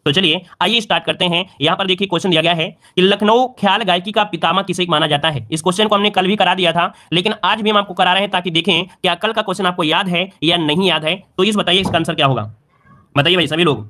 तो चलिए आइए स्टार्ट करते हैं। यहाँ पर देखिए क्वेश्चन दिया गया है कि लखनऊ ख्याल गायकी का पितामह किसे माना जाता है। इस क्वेश्चन को हमने कल भी करा दिया था, लेकिन आज भी हम आपको करा रहे हैं ताकि देखें क्या कल का क्वेश्चन आपको याद है या नहीं याद है। तो इस बताइए इसका आंसर क्या होगा, बताइए भाई सभी लोग,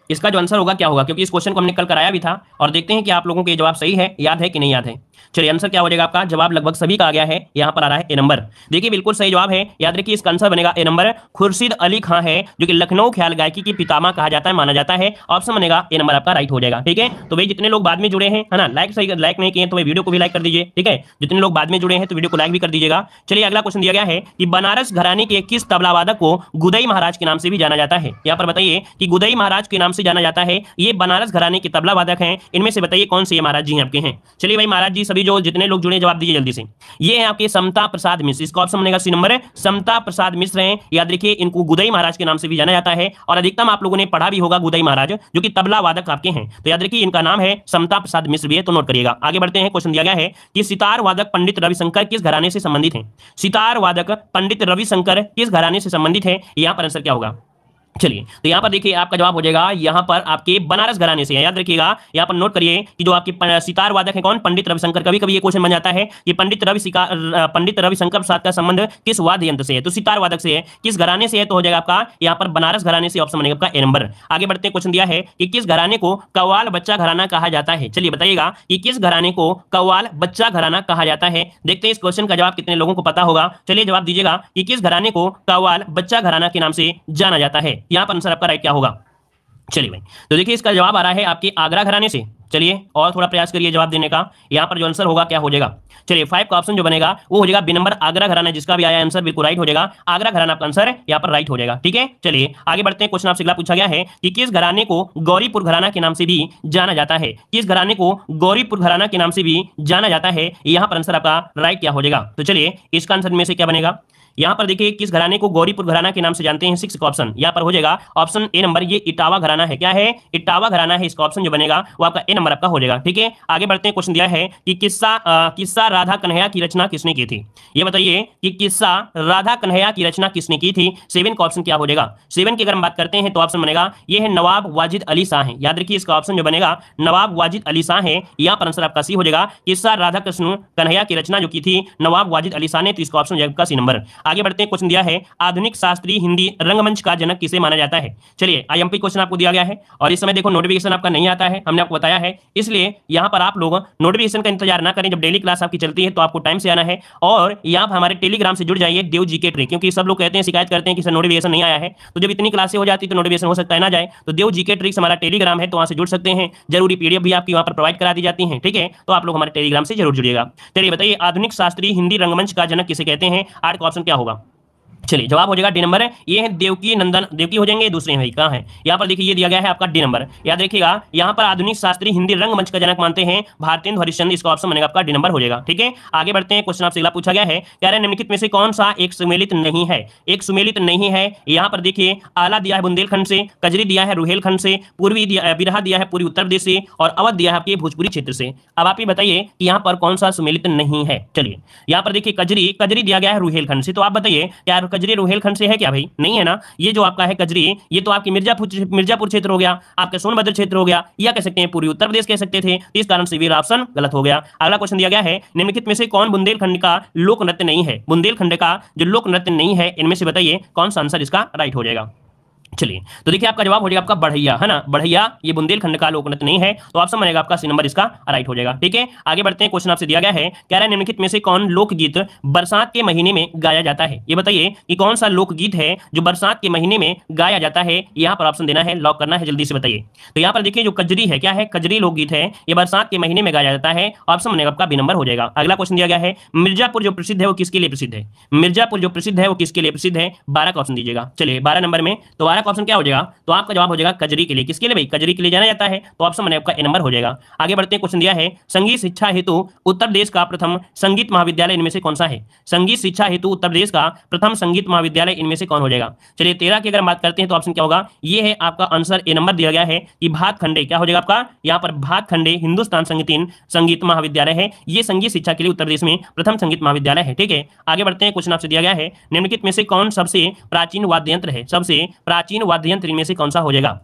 इसका जो आंसर होगा क्या होगा, क्योंकि इस क्वेश्चन को हमने कल कराया भी था और देखते हैं कि आप लोगों के जवाब सही है, याद है कि नहीं याद है। चलिए आंसर क्या हो जाएगा आपका, जवाब लगभग सभी का आ गया है, यहाँ पर आ रहा है ए नंबर। देखिए बिल्कुल सही जवाब है, याद रखिए इसका आंसर बनेगा ए नंबर। खुर्शीद अली खां है जो कि लखनऊ ख्याल गायकी की पितामह कहा जाता है, माना जाता है। ऑप्शन बनेगा ए नंबर आपका राइट हो जाएगा। ठीक है, तो भाई जितने लोग बाद में जुड़े हैं है ना, लाइक नहीं किए तो भाई वीडियो को भी लाइक कर दीजिए। ठीक है, जितने लोग बाद में जुड़े हैं तो वीडियो को लाइक भी कर दीजिएगा। चलिए अगला क्वेश्चन दिया गया है कि बनारस घराने के किस तबला वादक को गुदई महाराज के नाम से भी जाना जाता है। यहाँ पर बताइए कि गुदई महाराज के नाम से जाना जाता है, ये बनारस घराने के तबला वादक हैं। इनमें से बताइए कौन से महाराज जी आपके हैं। चलिए भाई महाराज जी सभी जो जितने लोग जुड़े जवाब दीजिए जल्दी से। ये है आपके समता प्रसाद मिश्र, इसका ऑप्शन बनेगा सी नंबर। समता प्रसाद मिश्र हैं, याद रखिए इनको गुदई महाराज के नाम से भी जाना जाता है और अधिकतम आप लोगों ने पढ़ा भी होगा गुदई महाराज जो कि तबला वादक आपके हैं। तो याद रखिए इनका नाम है समता प्रसाद मिश्र भी है, तो नोट करिएगा। आगे बढ़ते हैं, क्वेश्चन दिया गया है कि सितार वादक पंडित रविशंकर किस घराने से संबंधित हैं। सितार वादक पंडित रविशंकर किस घराने से संबंधित है, यहां पर आंसर क्या होगा। चलिए तो यहां पर देखिए आपका जवाब हो जाएगा यहां पर आपके बनारस घराने से है। याद रखिएगा यहां पर नोट करिए कि जो आपके सितार वादक है कौन, पंडित रविशंकर। कभी कभी ये क्वेश्चन बन जाता है कि पंडित रविशंकर प्रसाद का संबंध किस वाद्य यंत्र से है, तो सितार वादक से है। किस घराने से है, तो हो जाएगा आपका यहां पर बनारस घराने से, ऑप्शन बनेगा आपका ए नंबर। आगे बढ़ते हैं, क्वेश्चन दिया है कि किस घराने को कव्वाल बच्चा घराना कहा जाता है। चलिए बताइएगा कि किस घराने को कव्वाल बच्चा घराना कहा जाता है। देखते हैं इस क्वेश्चन का जवाब कितने लोगों को पता होगा। चलिए जवाब दीजिएगा कि किस घराने को कव्वाल बच्चा घराना के नाम से जाना जाता है। यहां पर आंसर आपका राइट क्या होगा। चलिए भाई तो देखिए इसका जवाब आ रहा है आपके आगरा घराने से। चलिए और थोड़ा प्रयास करिए जवाब देने का, यहां पर जो आंसर होगा क्या हो जाएगा। चलिए 5 का ऑप्शन जो बनेगा वो हो जाएगा बी नंबर आगरा घराना। जिसका भी आया आंसर बिल्कुल राइट हो जाएगा, आगरा घराना आपका आंसर यहां पर राइट हो जाएगा। ठीक है, चलिए आगे बढ़ते हैं। क्वेश्चन आपसे अगला पूछा गया है कि किस घराने को गौरीपुर घराना के नाम से भी जाना जाता है। किस घराने को गौरीपुर घराना के नाम से भी जाना जाता है, यहां पर आंसर आपका राइट क्या हो जाएगा। तो चलिए इसका आंसर में से क्या बनेगा। यहां पर देखिए किस घराने को गौरीपुर घराना के नाम से जानते हैं, 6 का ऑप्शन यहां पर हो जाएगा ऑप्शन ए नंबर। ये इटावा घराना है, क्या है, इटावा घराना है। इसका ऑप्शन जो बनेगा वो आपका ए नंबर आपका हो जाएगा। ठीक है, आगे बढ़ते हैं। क्वेश्चन दिया है कि किस्सा राधा कन्हैया की रचना किसने की थी। ये बताइए कि किस्सा राधा कन्हैया की रचना किसने की थी। 7 का ऑप्शन क्या हो जाएगा। 7 की अगर हम बात करते हैं तो ऑप्शन बनेगा ये है नवाब वाजिद अली शाह है। याद रखिए इसका ऑप्शन जो बनेगा नवाब वाजिद अली शाह है। यहां पर आंसर आपका सी हो जाएगा, किस्सा राधा कृष्ण कन्हैया की रचना जो की थी नवाब वाजिद अली शाह ने, तो इसका ऑप्शन आपका सी नंबर। आगे बढ़ते हैं, क्वेश्चन दिया है आधुनिक शास्त्रीय हिंदी रंगमंच का जनक किसे माना जाता है। चलिए आईएमपी क्वेश्चन आपको दिया गया है और इस समय देखो नोटिफिकेशन आपका नहीं आता है, हमने आपको बताया है, इसलिए यहां पर आप लोग नोटिफिकेशन का इंतजार ना करें। जब डेली क्लास आपकी चलती है तो आपको टाइम से आना है और यहां पर हमारे टेलीग्राम से जुड़ जाइए, देव जी के ट्रिक, क्योंकि सब लोग कहते हैं शिकायत करते हैं कि सर नोटिफिकेशन नहीं आया है। तो जब इतनी क्लासें हो जाती तो नोटिफिकेशन हो सकता है ना जाए, तो देव जी के ट्रिक्स हमारा टेलीग्राम है, तो वहां से जुड़ सकते हैं। जरूरी पीडीएफ भी आपकी वहां पर प्रोवाइड करा दी जाती है। ठीक है, तो आप लोग हमारे टेलीग्राम से जरूर जुड़िएगा। चलिए बताइए आधुनिक शास्त्रीय हिंदी रंगमंच का जनक किसे कहते हैं। 8 का ऑप्शन क्या होगा। चलिए जवाब हो जाएगा डी नंबर। ये है देवकी नंदन, देवकी हो जाएंगे, दूसरे भाई कहाँ है, यहाँ पर देखिए ये दिया गया है आपका डी नंबर। याद रखिएगा यहाँ पर आधुनिक शास्त्रीय हिंदी रंगमंच का जनक मानते हैं भारतेंदु हरिश्चंद्र। इसका ऑप्शन बनेगा आपका डी नंबर हो जाएगा। ठीक है, आगे बढ़ते हैं। क्वेश्चन आपसे अगला पूछा गया है, कह रहे निम्नलिखित में से कौन सा एक सुमेलित नहीं है। एक सुमेलित नहीं है, यहाँ पर देखिए आला दिया है बुंदेलखंड से, कजरी दिया है रुहेलखंड से, पूर्वी बिरहा दिया है पूर्वी उत्तर प्रदेश से और अवध दिया है आपके भोजपुरी क्षेत्र से। अब आप ही बताइए कि यहाँ पर कौन सा सुमेलित नहीं है। चलिए यहाँ पर देखिए कजरी दिया गया है रुहेलखंड से, तो आप बताइए क्या कजरी रुहेलखंड से है क्या भाई, नहीं है ना। ये जो आपका है कजरी, ये तो आपकी मिर्जापुर क्षेत्र हो गया, आपका सोनभद्र क्षेत्र हो गया, या कह सकते हैं पूर्वी उत्तर प्रदेश कह सकते थे। इस कारण से भी ऑप्शन गलत हो गया। अगला क्वेश्चन दिया गया है निम्नलिखित में से कौन बुंदेलखंड का लोक नृत्य नहीं है। बुंदेलखंड का जो लोक नृत्य नहीं है इनमें से बताइए कौन सा आंसर इसका राइट हो जाएगा। चलिए तो देखिए आपका जवाब हो जाएगा आपका बढ़ैया, है ना। बढ़ैया ये बुंदेलखंड का लोक नृत्य नहीं है, तो ऑप्शन बनेगा आपका सी नंबर इसका राइट हो जाएगा। ठीक है, आगे बढ़ते हैं। क्वेश्चन आपसे दिया गया है, कह रहा है निम्नलिखित में से कौन लोकगीत बरसात के महीने में गाया जाता है। ये बताइए कि कौन सा लोकगीत है जो बरसात के महीने में गाया जाता है। यहाँ पर ऑप्शन देना है, लॉक करना है, जल्दी से बताइए। तो यहाँ पर देखिए जो कजरी है, क्या है, कजरी लोकगीत है, ये बरसात के महीने में गाया जाता है। ऑप्शन बनेगा आपका बी नंबर हो जाएगा। अगला क्वेश्चन दिया गया है, मिर्जापुर जो प्रसिद्ध है वो किसके लिए प्रसिद्ध है। मिर्जापुर जो प्रसिद्ध है वो किसके लिए प्रसिद्ध है। 12 का ऑप्शन दीजिएगा। चलिए 12 नंबर में, तो 12 का ऑप्शन क्या हो जाएगा, तो आपका जवाब हो जाएगा कजरी के लिए। किसके लिए भाई, कजरी के लिए जाना जाता है, तो ऑप्शन बनेगा आपका ए नंबर हो जाएगा। आगे बढ़ते हैं। क्वेश्चन दिया है संगीत शिक्षा हेतु उत्तर प्रदेश का प्रथम संगीत महाविद्यालय इनमें से कौन सा है। संगीत शिक्षा हेतु उत्तर प्रदेश का प्रथम संगीत महाविद्यालय इनमें से कौन हो जाएगा। चलिए 13 की अगर बात करते हैं तो ऑप्शन क्या होगा, ये है आपका आंसर ए नंबर दिया गया है कि भातखंडे, क्या हो जाएगा आपका, यहाँ पर भातखंडे हिंदुस्तान संगीत महाविद्यालय है। ये संगीत शिक्षा के लिए उत्तर प्रदेश में प्रथम संगीत महाविद्यालय है। ठीक है, आगे बढ़ते हैं। क्वेश्चन आपसे दिया गया है निम्नलिखित में से कौन सबसे प्राचीन वाद्य यंत्र है। सबसे प्राचीन वाद्य यंत्र इनमें से कौन सा हो जाएगा।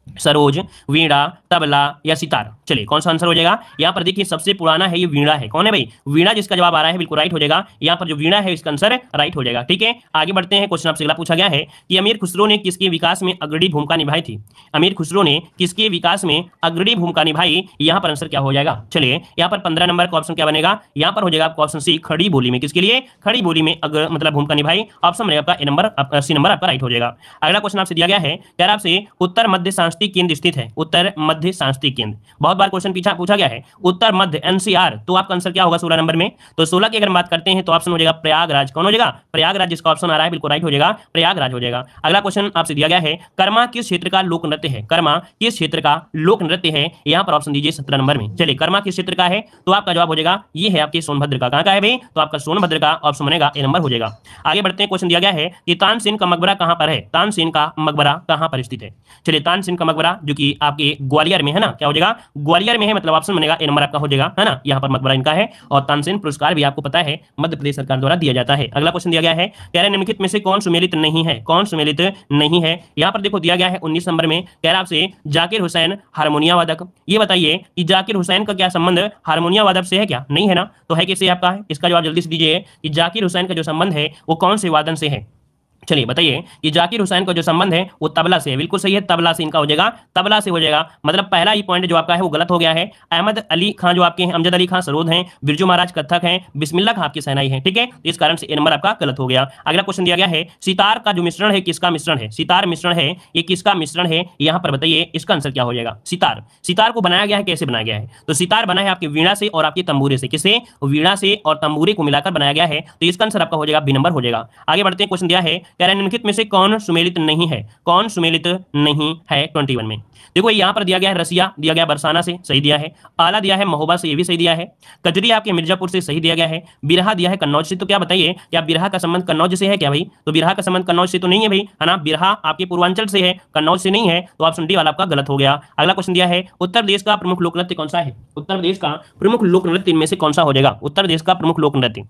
सरोज, वीणा, तबला या सितार। चलिए कौन सा आंसर हो जाएगा? यहाँ पर देखिए सबसे पुराना है ये वीणा है। कौन है भाई? वीणा जिसका जवाब आ रहा है बिल्कुल राइट हो जाएगा। यहाँ पर जो वीणा है इसका आंसर राइट हो जाएगा। ठीक है, आगे बढ़ते हैं। क्वेश्चन आपसे अगला पूछा गया है कि अमीर खुसरो ने किसके विकास में अग्रणी भूमिका निभाई थी? अमीर खुसरो ने किसके विकास में अग्रणी भूमिका निभाई? यहाँ पर आंसर क्या हो जाएगा? चलिए यहाँ पर 15 नंबर का ऑप्शन क्या बनेगा? यहाँ पर हो जाएगा आपका ऑप्शन सी, खड़ी बोली में। किसके लिए? खड़ी बोली में मतलब भूमिका निभाई। ऑप्शन बनेगा आपका ए नंबर, सी नंबर आपका राइट हो जाएगा। अगला क्वेश्चन आपसे दिया गया है, कह रहा आपसे उत्तर मध्य सांस्कृतिक केंद्र स्थित है। उत्तर मध्य सांस्कृतिक केंद्र, बहुत बार क्वेश्चन पूछा गया है। उत्तर मध्य एनसीआर, तो आपका आंसर क्या होगा 16 नंबर में? तो 16 की अगर बात करते हैं तो ऑप्शन हो जाएगा प्रयागराज। कौन हो जाएगा? प्रयागराज, जिसका ऑप्शन आ रहा है बिल्कुल राइट हो जाएगा, प्रयागराज हो जाएगा। अगला क्वेश्चन आपसे दिया गया है, कर्मा किस क्षेत्र का लोक नृत्य है? कर्मा किस क्षेत्र का लोक नृत्य है? यहाँ पर ऑप्शन दीजिए 17 नंबर में। चलिए कर्मा किस क्षेत्र का है? तो आपका जवाब हो जाएगा ये है आपके सोनभद्र का। कहां का है भाई? तो आपका सोनभद्र का ऑप्शन बनेगा ए नंबर हो जाएगा। आगे बढ़ते हैं। क्वेश्चन दिया गया है कि तानसेन का मकबरा कहां पर है? तानसेन का मकबरा कहां पर स्थित है? चलिए तानसेन का मकबरा जो कि आपके ग्वालियर में है ना, क्या हो जाएगा? ग्वालियर में है, मतलब ऑप्शन बनेगा ए नंबर आपका हो जाएगा, है ना। यहाँ पर मकबरा इनका है और तानसेन पुरस्कार भी आपको पता है मध्य प्रदेश सरकार द्वारा दिया जाता है। अगला क्वेश्चन दिया गया है, कह रहे निम्नलिखित में से कौन सुमेलित नहीं है? कौन सुमेलित नहीं है? यहाँ पर देखो दिया गया है 19 नंबर में, कह रहा आपसे जाकिर हुसैन हारमोनिया वादक। ये बताइए कि जाकिर हुसैन का क्या संबंध हारमोनिया वादक से है? क्या नहीं है ना, तो है किससे आपका है? इसका जवाब जल्दी से दीजिए कि जाकिर हुसैन का जो संबंध है वो कौन से वादन से है? चलिए बताइए कि जाकिर हुसैन का जो संबंध है वो तबला से है। बिल्कुल सही है, तबला से इनका हो जाएगा, तबला से हो जाएगा। मतलब पहला ही पॉइंट जो आपका है वो गलत हो गया है। अहमद अली खां जो आपके हैं, अमजद अली खां सरोद हैं, बिरजू महाराज कथक हैं, बिस्मिल्लाह खां आपके शहनाई हैं। ठीक है, इस कारण से ए नंबर आपका गलत हो गया। अगला क्वेश्चन दिया गया है, सितार का जो मिश्रण है किसका मिश्रण है? सितार मिश्रण है, ये किसका मिश्रण है? यहाँ पर बताइए इसका आंसर क्या हो जाएगा? सितार, सितार को बनाया गया है, कैसे बनाया गया है? तो सितार बना है आपके वीणा से और आपके तंबूरे से। किसे? वीणा से और तंबूरे को मिलाकर बनाया गया है, तो इसका आंसर आपका हो जाएगा बी नंबर हो जाएगा। आगे बढ़ते हैं। क्वेश्चन दिया है, कह रहे हैं निम्नलिखित में से कौन सुमेलित नहीं है? कौन सुमेलित नहीं है 21 में? देखो यहाँ पर दिया गया है रसिया, दिया गया बरसाना से, सही दिया है। आला दिया है महोबा से, ये भी सही दिया है। कजरी आपके मिर्जापुर से, सही दिया गया है। बिरहा दिया है कन्नौज से। तो क्या बताइए, क्या बिरहा का संबंध कन्नौज से है क्या भाई? तो बिरहा का संबंध कन्नौज से तो नहीं है भाई, है ना। बिरहा आपके पूर्वांचल से है, कन्नौज से नहीं है, तो ऑप्शन डी वाला आपका गलत हो गया। अगला क्वेश्चन दिया है, उत्तर प्रदेश का प्रमुख लोक नृत्य कौन सा है? उत्तर प्रदेश का प्रमुख लोक नृत्य इनमें से कौन सा हो जाएगा? उत्तर प्रदेश का प्रमुख लोक नृत्य,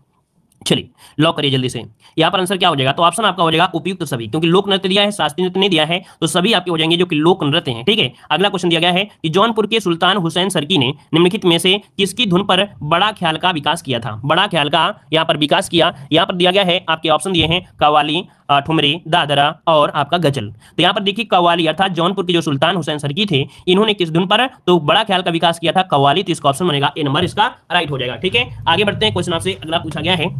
चलिए लॉक करिए जल्दी से। यहाँ पर आंसर क्या हो जाएगा? तो ऑप्शन आपका हो जाएगा उपयुक्त सभी, क्योंकि लोक नृत्य दिया है, शास्त्रीय नृत्य नहीं दिया है, तो सभी आपके हो जाएंगे जो कि लोक नृत्य हैं। ठीक है, अगला क्वेश्चन दिया गया है कि जौनपुर के सुल्तान हुसैन सरकी ने निम्नलिखित में से किसकी धुन पर बड़ा ख्याल का विकास किया था? बड़ा ख्याल का यहाँ पर विकास किया। यहाँ पर दिया गया है, आपके ऑप्शन दिए हैं कव्वाली, ठुमरी, दादरा और आपका गजल। तो यहाँ पर देखिए कव्वाली, अर्थात जौनपुर के जो सुल्तान हुसैन सरकी थे, इन्होंने किस धुन पर तो बड़ा ख्याल का विकास किया था? कव्वाली। तो इसका ऑप्शन बनेगा ए नंबर, इसका राइट हो जाएगा। ठीक है, आगे बढ़ते हैं। क्वेश्चन आपसे अगला पूछा गया है,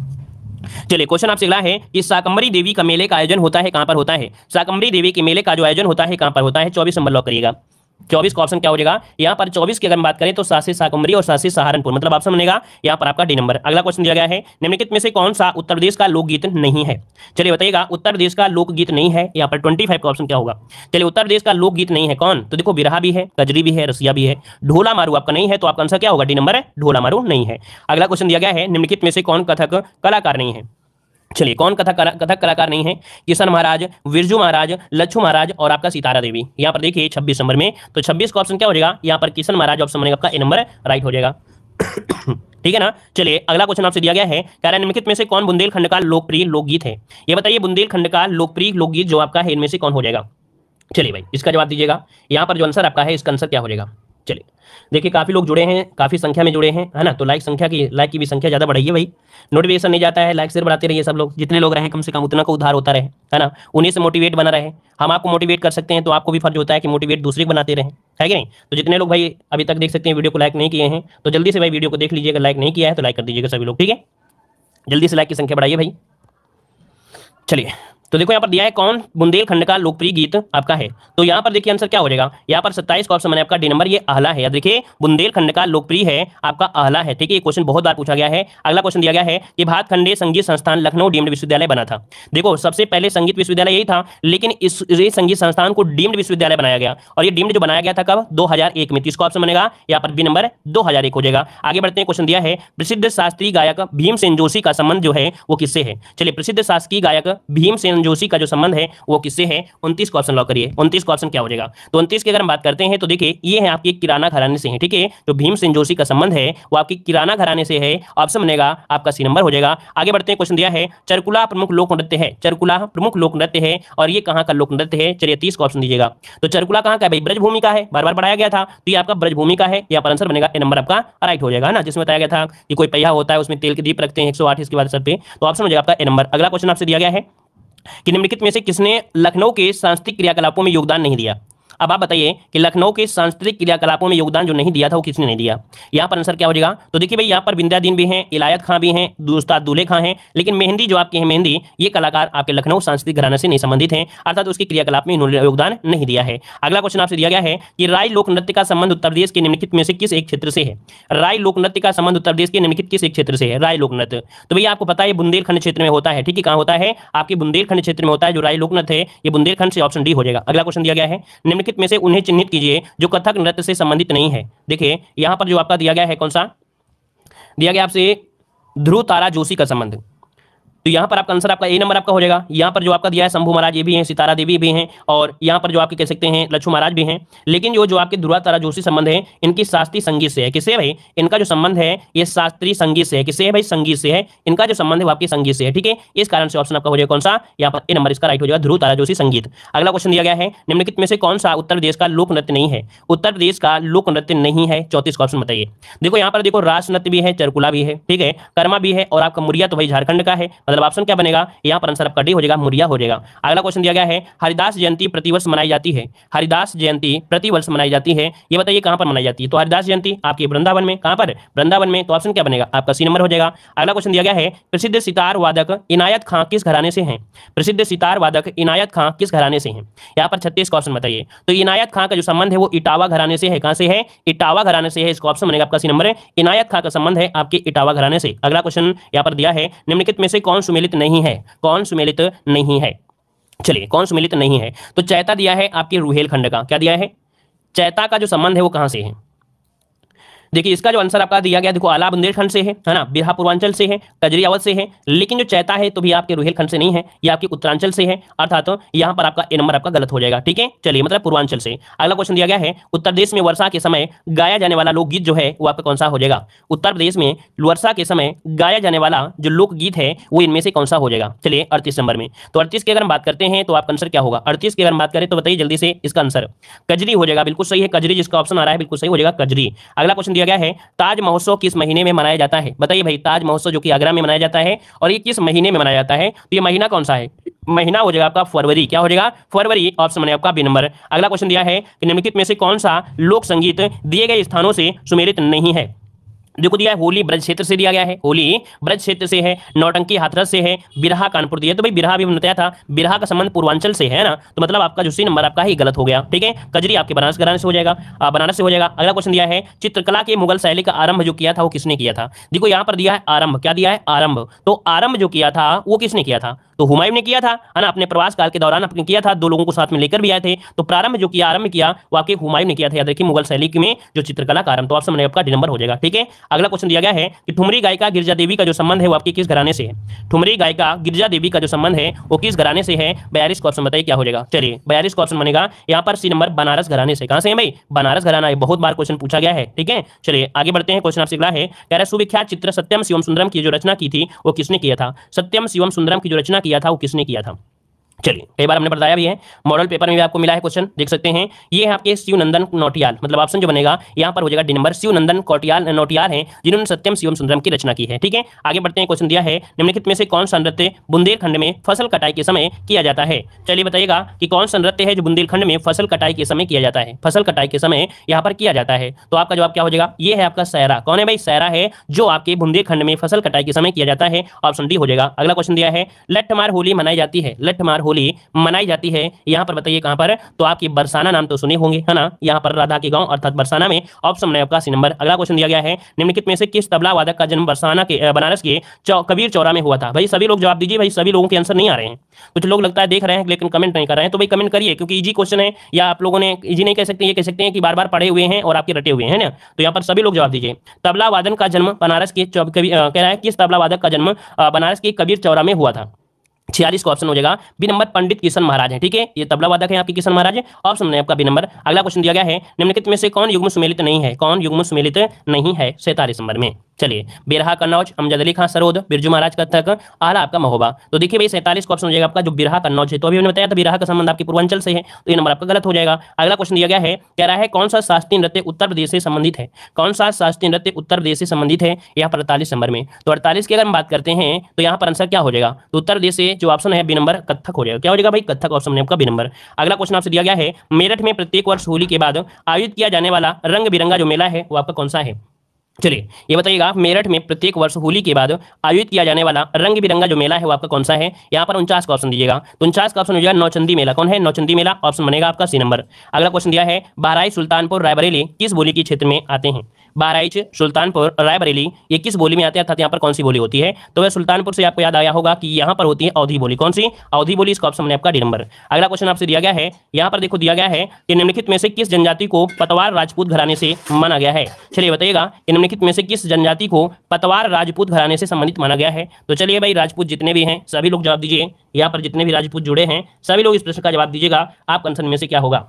चलिए क्वेश्चन आपसे अगला है कि शाकंभरी देवी का मेले का आयोजन होता है कहां पर होता है? शाकंभरी देवी के मेले का जो आयोजन होता है कहां पर होता है? 24 नंबर लॉक करिएगा। 24 का ऑप्शन क्या हो जाएगा? यहाँ पर 24 की अगर बात करें तो सासे शाकंभरी और सासे सहारनपुर, मतलब ऑप्शन बनेगा यहाँ पर आपका डी नंबर। अगला क्वेश्चन दिया गया है, निम्नलिखित में से कौन सा उत्तर प्रदेश का लोकगीत नहीं है? चलिए बताइएगा, उत्तर प्रदेश का लोकगीत नहीं है। यहाँ पर 25 का ऑप्शन क्या होगा? चलिए उत्तर प्रदेश का लोकगीत नहीं है कौन? तो देखो बिरहा भी है, कजरी भी है, रसिया भी है, ढोला मारू आपका नहीं है, तो आपका आंसर क्या होगा? डी नंबर, ढोला मारू नहीं है। अगला क्वेश्चन दिया गया है, निम्नलिखित में से कौन कथक कलाकार नहीं है? चलिए कौन कथक कलाकार नहीं है? किशन महाराज, बिरजू महाराज, लच्छू महाराज और आपका सितारा देवी। यहाँ पर देखिए 26 नंबर में, तो 26 का ऑप्शन क्या हो जाएगा? यहाँ पर किशन महाराज ऑप्शन बनेगा आपका ए नंबर, राइट हो जाएगा। ठीक है ना। चलिए अगला क्वेश्चन आपसे दिया गया है, कह रहा है निम्नलिखित में से कौन बुंदेलखंड का लोकप्रिय लोकगीत है? ये बताइए बुंदेलखंड का लोकप्रिय लोकगीत जो आपका है इनमें से कौन हो जाएगा? चलिए भाई इसका जवाब दीजिएगा। यहाँ पर जो आंसर आपका है इसका आंसर क्या हो जाएगा? चलिए देखिए काफ़ी लोग जुड़े हैं, काफ़ी संख्या में जुड़े हैं, है ना। तो लाइक की भी संख्या ज़्यादा बढ़ाइए भाई, नोटिफिकेशन नहीं जाता है, लाइक शेयर बढ़ाते रहिए सब लोग, जितने लोग रहें कम से कम उतना का उद्धार होता रहे, है ना। उन्हीं से मोटिवेट बना रहे। हम आपको मोटिवेट कर सकते हैं तो आपको भी फर्ज होता है कि मोटिवेट दूसरे को बनाते रहें, है कि नहीं। तो जितने लोग भाई अभी तक देख सकते हैं वीडियो को लाइक नहीं किए हैं तो जल्दी से भाई वीडियो को देख लीजिएगा, लाइक नहीं किया है तो लाइक कर दीजिएगा सभी लोग, ठीक है। जल्दी से लाइक की संख्या बढ़ाइए भाई। चलिए तो देखो यहाँ पर दिया है कौन बुंदेलखंड का लोकप्रिय गीत आपका है, तो यहाँ पर देखिए आंसर क्या हो जाएगा? यहाँ पर 27 का ऑप्शन मैंने आपका डी नंबर, ये आहला है। देखिए बुंदेलखंड का लोकप्रिय है आपका आहला है, ठीक है। ये क्वेश्चन बहुत बार पूछा गया है। अगला क्वेश्चन दिया गया है कि भातखंडे संगीत संस्थान लखनऊ डीम्ड विश्वविद्यालय बना था। देखो सबसे पहले संगीत विश्वविद्यालय यही था, लेकिन इस संगीत संस्थान को डीम्ड विश्वविद्यालय बनाया गया, और ये डीम्ड जो बनाया गया था कब? 2001 में। इसका ऑप्शन बनेगा यहाँ पर बी नंबर 2001 हो जाएगा। आगे बढ़ते हैं। क्वेश्चन दिया है प्रसिद्ध शास्त्रीय गायक भीमसेन जोशी का संबंध जो है वो किससे है? चलिए प्रसिद्ध शास्त्रीय गायक भीमसेन भीमसेन जोशी का जो संबंध है वो किससे है? 29 का ऑप्शन लॉक करिए। 29 का ऑप्शन क्या हो जाएगा? तो 29 की अगर हम बात करते हैं तो देखिए ये है आपके किराना घराने से है, ठीक है। जो भीमसेन जोशी का संबंध है वो आपके किराना घराने से है। ऑप्शन बनेगा आपका सी नंबर हो जाएगा। आगे बढ़ते हैं, क्वेश्चन दिया है चरकुला प्रमुख लोक नृत्य है। चरकुला प्रमुख लोक नृत्य है और ये कहाँ का लोक नृत्य है? चलिए 30 का ऑप्शन दीजिएगा। तो चरकुला कहाँ का है भाई? ब्रजभूमि का है, बार बार पढ़ाया गया था, तो ये आपका ब्रजभूमि का है। यहाँ पर आंसर बनेगा ए नंबर आपका राइट हो जाएगा ना, जिसमें बताया गया था कि कोई पहिया होता है उसमें तेल के दीप रखते हैं 108 इसके बाद सर पे, तो ऑप्शन हो जाएगा आपका ए नंबर। अगला क्वेश्चन आपसे दिया गया है कि निम्नलिखित में से किसने लखनऊ के सांस्कृतिक क्रियाकलापों में योगदान नहीं दिया? अब आप बताइए कि लखनऊ के सांस्कृतिक क्रियाकलापों में योगदान जो नहीं दिया था वो किसने नहीं दिया? यहाँ पर आंसर क्या हो जाएगा? तो देखिए भाई यहाँ पर बिंद्यादीन भी हैं, इलायत खां भी हैं, उस्ताद दूल्हे खां हैं, लेकिन मेहंदी जो आपके हैं मेहंदी ये कलाकार आपके लखनऊ सांस्कृतिक घराने से नहीं संबंधित हैं, अर्थात उसके क्रियाकलाप में इन्होंने योगदान नहीं दिया है। अगला क्वेश्चन आपसे दिया गया है कि राय लोक नृत्य का संबंध उत्तर प्रदेश के निम्नलिखित में से किस एक क्षेत्र से है? राय लोक नृत्य का संबंध उत्तर प्रदेश के निम्नलिखित किस एक क्षेत्र से है? राय लोक नृत्य तो भैया आपको पता है बुंदेलखंड क्षेत्र में होता है, ठीक है। कहाँ होता है? आपके बुंदेलखंड क्षेत्र में होता है जो राय लोक नृत्य है, ये बुंदेलखंड से, ऑप्शन डी हो जाएगा। अगला क्वेश्चन दिया गया है निम्नलिखित में से उन्हें चिन्हित कीजिए जो कथक नृत्य से संबंधित नहीं है। देखिए यहां पर जो आपका दिया गया है, कौन सा दिया गया आपसे? ध्रुव तारा जोशी का संबंध। तो यहाँ पर आपका आंसर आपका ए नंबर आपका हो जाएगा। यहाँ पर जो आपका दिया है शंभू महाराज ये भी हैं, सितारा देवी भी हैं, और यहाँ पर जो आपके कह सकते हैं लक्ष्मण महाराज भी हैं, लेकिन जो आपके ध्रुव तारा जोशी संबंध है इनकी शास्त्रीय संगीत से है। किससे है भाई? इनका जो संबंध है ये शास्त्रीय संगीत से है। किससे है भाई? संगीत से है। इनका जो संबंध है वो आपके संगीत से है, ठीक है। इस कारण से ऑप्शन आपका हो जाएगा कौन सा? यहाँ पर ए नंबर इसका राइट हो जाएगा, ध्रुव तारा जोशी संगीत। अगला क्वेश्चन दिया गया है निम्नलिखित में से कौन सा उत्तर प्रदेश का लोक नृत्य नहीं है? उत्तर प्रदेश का लोक नृत्य नहीं है, 34 का ऑप्शन बताइए। देखो यहाँ पर देखो रास नृत्य भी है, चरकुला भी है, ठीक है, कर्मा भी है, और आपका मुरिया तो भाई झारखंड का है, मतलब ऑप्शन क्या बनेगा? यहाँ पर आंसर आपका डी हो जाएगा, मुरिया हो जाएगा। अगला क्वेश्चन दिया गया है हरिदास जयंती प्रतिवर्ष मनाई जाती है। हरिदास जयंती प्रतिवर्ष मनाई जाती है, ये बताइए कहां पर मनाई जाती है? तो हरिदास जयंती आपके वृंदावन में, कहां पर? वृंदावन में, तो ऑप्शन क्या बनेगा? आपका सी नंबर हो जाएगा। अगला क्वेश्चन दिया गया है प्रसिद्ध सितार वादक इनायत खां किस घराने से हैं? प्रसिद्ध सितार वादक इनायत खां किस घराने से हैं? यहाँ पर 36 का ऑप्शन बताइए। तो इनायत खां का जो संबंध है वो इटावा घराने से है। कहां से है? इटावा घराने से है, इसका ऑप्शन बनेगा आपका सी नंबर है। इनायत खां का संबंध है आपके इटावा घराने से। अगला क्वेश्चन यहाँ पर दिया है निम्नलिखित में से कौन सुमेलित नहीं है? कौन सुमेलित नहीं है? चलिए कौन सुमेलित नहीं है? तो चैता दिया है आपके रुहेलखंड का। क्या दिया है? चैता का जो संबंध है वो कहां से है? देखिए इसका जो आंसर आपका दिया गया, देखो आला बुंदेलखंड से है ना, बिरहा पूर्वांचल से है, कजरी अवध से है, लेकिन जो चैता है तो भी आपके रुहेलखंड से नहीं है, ये आपके उत्तरांचल से है, अर्थात तो यहाँ पर आपका ए नंबर आपका गलत हो जाएगा, ठीक है। चलिए मतलब पूर्वांचल से। अगला क्वेश्चन दिया गया है उत्तर प्रदेश में वर्षा के समय गाया जाने वाला लोकगीत जो है वो आपका कौन सा हो जाएगा? उत्तर प्रदेश में वर्षा के समय गाया जाने वाला जो लोकगीत है वो इनमें से कौन सा हो जाएगा? चलिए 38 नंबर में। तो 38 की अगर हम बात करते हैं तो आपका आंसर क्या होगा? 38 की अगर हम बात करें तो बताइए जल्दी से, इसका आंसर कजरी हो जाएगा, बिल्कुल सही है, कजरी जिसका ऑप्शन आ रहा है बिल्कुल सही हो जाएगा, कजरी। अगला क्वेश्चन दिया गया है ताज महोत्सव किस महीने में मनाया जाता है? बताइए भाई ताज महोत्सव जो कि आगरा में मनाया जाता है और ये किस महीने में मनाया जाता है? तो ये महीना कौन सा है? महीना हो जाएगा आपका फरवरी। क्या हो जाएगा? फरवरी, ऑप्शन बनेगा आपका बी नंबर। अगला क्वेश्चन दिया है कि निम्नलिखित में से कौन सा लोक संगीत दिए गए स्थानों से सुमेलित नहीं है? देखो दिया है होली ब्रज क्षेत्र से दिया गया है, होली ब्रज क्षेत्र से है, नौटंकी हाथरस से है, बिरहा कानपुर दिया, तो भाई बिरहा भी बताया था, बिरहा का संबंध पूर्वांचल से है ना, तो मतलब आपका जो सी नंबर आपका ही गलत हो गया, ठीक है। कजरी आपके बनारस घराने से हो जाएगा, बनारस से हो जाएगा। अगला क्वेश्चन दिया है चित्रकला के मुगल शैली का आरंभ जो किया था वो किसने किया था? देखो यहाँ पर दिया है आरंभ, क्या दिया है? आरंभ। तो आरंभ जो किया था वो किसने किया था? तो हुमायूं ने किया था, है ना, अपने प्रवास काल के दौरान अपने किया था, 2 लोगों को साथ में लेकर भी आए थे। तो प्रारंभ जो किया, आरंभ किया वो आपके हुमायूं ने किया था, याद रखिए, मुगल शैली में जो चित्रकला का आरंभ। तो ऑप्शन आपका डी नंबर हो जाएगा, ठीक है। अगला क्वेश्चन दिया गया है कि ठुमरी गायिका गिरजा देवी का जो संबंध है वो आपकी किस घराने से है? ठुमरी गायिका गिरजा देवी का जो संबंध है वो किस घराने से है? 42 का ऑप्शन बताइए क्या हो जाएगा? चलिए 42 का ऑप्शन बनेगा यहाँ पर सी नंबर, बनारस घराने से। कहां से है भाई? बनारस घराना है, बहुत बार क्वेश्चन पूछा गया है, ठीक है। चलिए आगे बढ़ते हैं। क्वेश्चन आपसे अगला है, कह रहा है सुविख्यात चित्र सत्यम शिवम सुंदरम की जो रचना की थी वो किसने किया था? सत्यम शिवम सुंदरम की जो रचना किया था वो किसने किया था? चलिए कई बार हमने बताया भी है, मॉडल पेपर में भी आपको मिला है क्वेश्चन, देख सकते हैं। ये है आपके शिवनंदन नौटियाल, मतलब ऑप्शन जो बनेगा यहाँ पर हो जाएगा डी नंबर। शिवनंदन नौटियाल हैं जिन्होंने सत्यम शिवम सुंदरम की रचना की है, ठीक है। आगे बढ़ते हैं। क्वेश्चन दिया है निम्नलिखित में से कौन सा नृत्य बुंदेलखंड में फसल कटाई के समय किया जाता है? चलिए बताइएगा कि कौन सा नृत्य है जो बुंदेलखंड में फसल कटाई के समय किया जाता है? फसल कटाई के समय यहाँ पर किया जाता है, तो आपका जवाब क्या हो जाएगा? ये है आपका सहरा। कौन है भाई? सहरा है जो आपके बुंदेलखंड में फसल कटाई के समय किया जाता है, ऑप्शन डी हो जाएगा। अगला क्वेश्चन दिया है लठमार होली मनाई जाती है, लठमार होली मनाई जाती है, यहाँ पर बताइए कहां पर? तो आपकी बरसाना नाम तो सुने होंगे, है ना, यहाँ पर राधा के गांव अर्थात बरसाना में, ऑप्शन में आपका सी नंबर। अगला क्वेश्चन दिया गया है निम्नलिखित में से किस तबला वादक का जन्म बरसाना के बनारस के कबीर चौरा में हुआ था? भाई सभी लोग जवाब दीजिए, भाई सभी लोगों के आंसर नहीं आ रहे हैं, कुछ लोग लगता है देख रहे हैं लेकिन कमेंट नहीं कर रहे हैं, तो भाई कमेंट करिए क्योंकि इजी क्वेश्चन है, या आप लोगों ने इजी नहीं कह सकते, ये कह सकते हैं कि बार बार पढ़े हुए हैं और आपके रटे हुए हैं ना, तो यहाँ पर सभी लोग जवाब दीजिए। तबला वादन का जन्म बनारस के कह रहा है किस तबला वादक का जन्म बनारस के कबीर चौरा में हुआ था? 46 का ऑप्शन हो जाएगा बी नंबर पंडित किशन महाराज है। ठीक है, ये तबला वादक है आपके किशन महाराज, ऑप्शन है आपका बी नंबर। अगला क्वेश्चन दिया गया है निम्नलिखित में से कौन युग्म सुमेलित नहीं है, कौन युग्म सुमेलित नहीं है 47 नंबर में। चलिए, बेरहा कन्नौज, अमजद अली खां सरोद, बिरजू महाराज कत्थक, आला आपका महोबा। तो देखिए भाई 47 का ऑप्शन हो जाएगा आपका जो बिरहा कन्नौज है। तो अभी हमने बताया था बिरहा का संबंध आपके पूर्वांचल से है, तो ये नंबर आपका गलत हो जाएगा। अगला क्वेश्चन दिया गया है, कह रहा है कौन सा शास्त्रीय नृत्य उत्तर प्रदेश से संबंधित है, कौन सा शास्त्रीय नृत्य उत्तर प्रदेश से संबंधित है, यहाँ पर 48 नंबर में। तो 48 की अगर हम बात करते हैं तो यहाँ पर आंसर क्या हो जाएगा, तो उत्तर प्रदेश से जो ऑप्शन है बी नंबर कत्थक हो जाएगा। क्या हो जाएगा भाई, कत्थक ऑप्शन है आपका बी नंबर। अगला क्वेश्चन आपसे दिया गया है, मेरठ में प्रत्येक वर्ष होली के बाद आयोजित किया जाने वाला रंग बिरंगा जो मेला है वो आपका कौन सा है। चलिए ये बताइएगा, मेरठ में प्रत्येक वर्ष होली के बाद आयोजित किया जाने वाला रंग बिरंगा जो मेला है वो आपका कौन सा है। यहाँ पर 49 का ऑप्शन दीजिएगा, तो 49 का ऑप्शन हो जाएगा नौचंदी मेला। कौन है, नौचंदी मेला, ऑप्शन बनेगा आपका सी नंबर। अगला क्वेश्चन दिया है, बहराइच सुल्तानपुर रायबरेली किस बोली के क्षेत्र में आते हैं। बहराइच सुल्तानपुर रायबरेली ये किस बोली में आते हैं, अर्थात यहाँ पर कौन सी बोली होती है। तो वह सुल्तानपुर से आपको याद आया होगा कि यहाँ पर होती है अवधी बोली। कौन सी, अवधी बोली, इसका ऑप्शन है आपका डी नंबर। अगला क्वेश्चन आपसे दिया गया है, यहाँ पर देखो दिया गया है कि निम्नलिखित में से किस जनजाति को पतवार राजपूत घराने से माना गया है। चलिए बताइएगा, निम्नलिखित में से किस जनजाति को पतवार राजपूत घराने से संबंधित माना गया है। तो चलिए भाई, राजपूत जितने भी हैं सभी लोग जवाब दीजिए। यहाँ पर जितने भी राजपूत जुड़े हैं सभी लोग इस प्रश्न का जवाब दीजिएगा, आपका आंसर में से क्या होगा।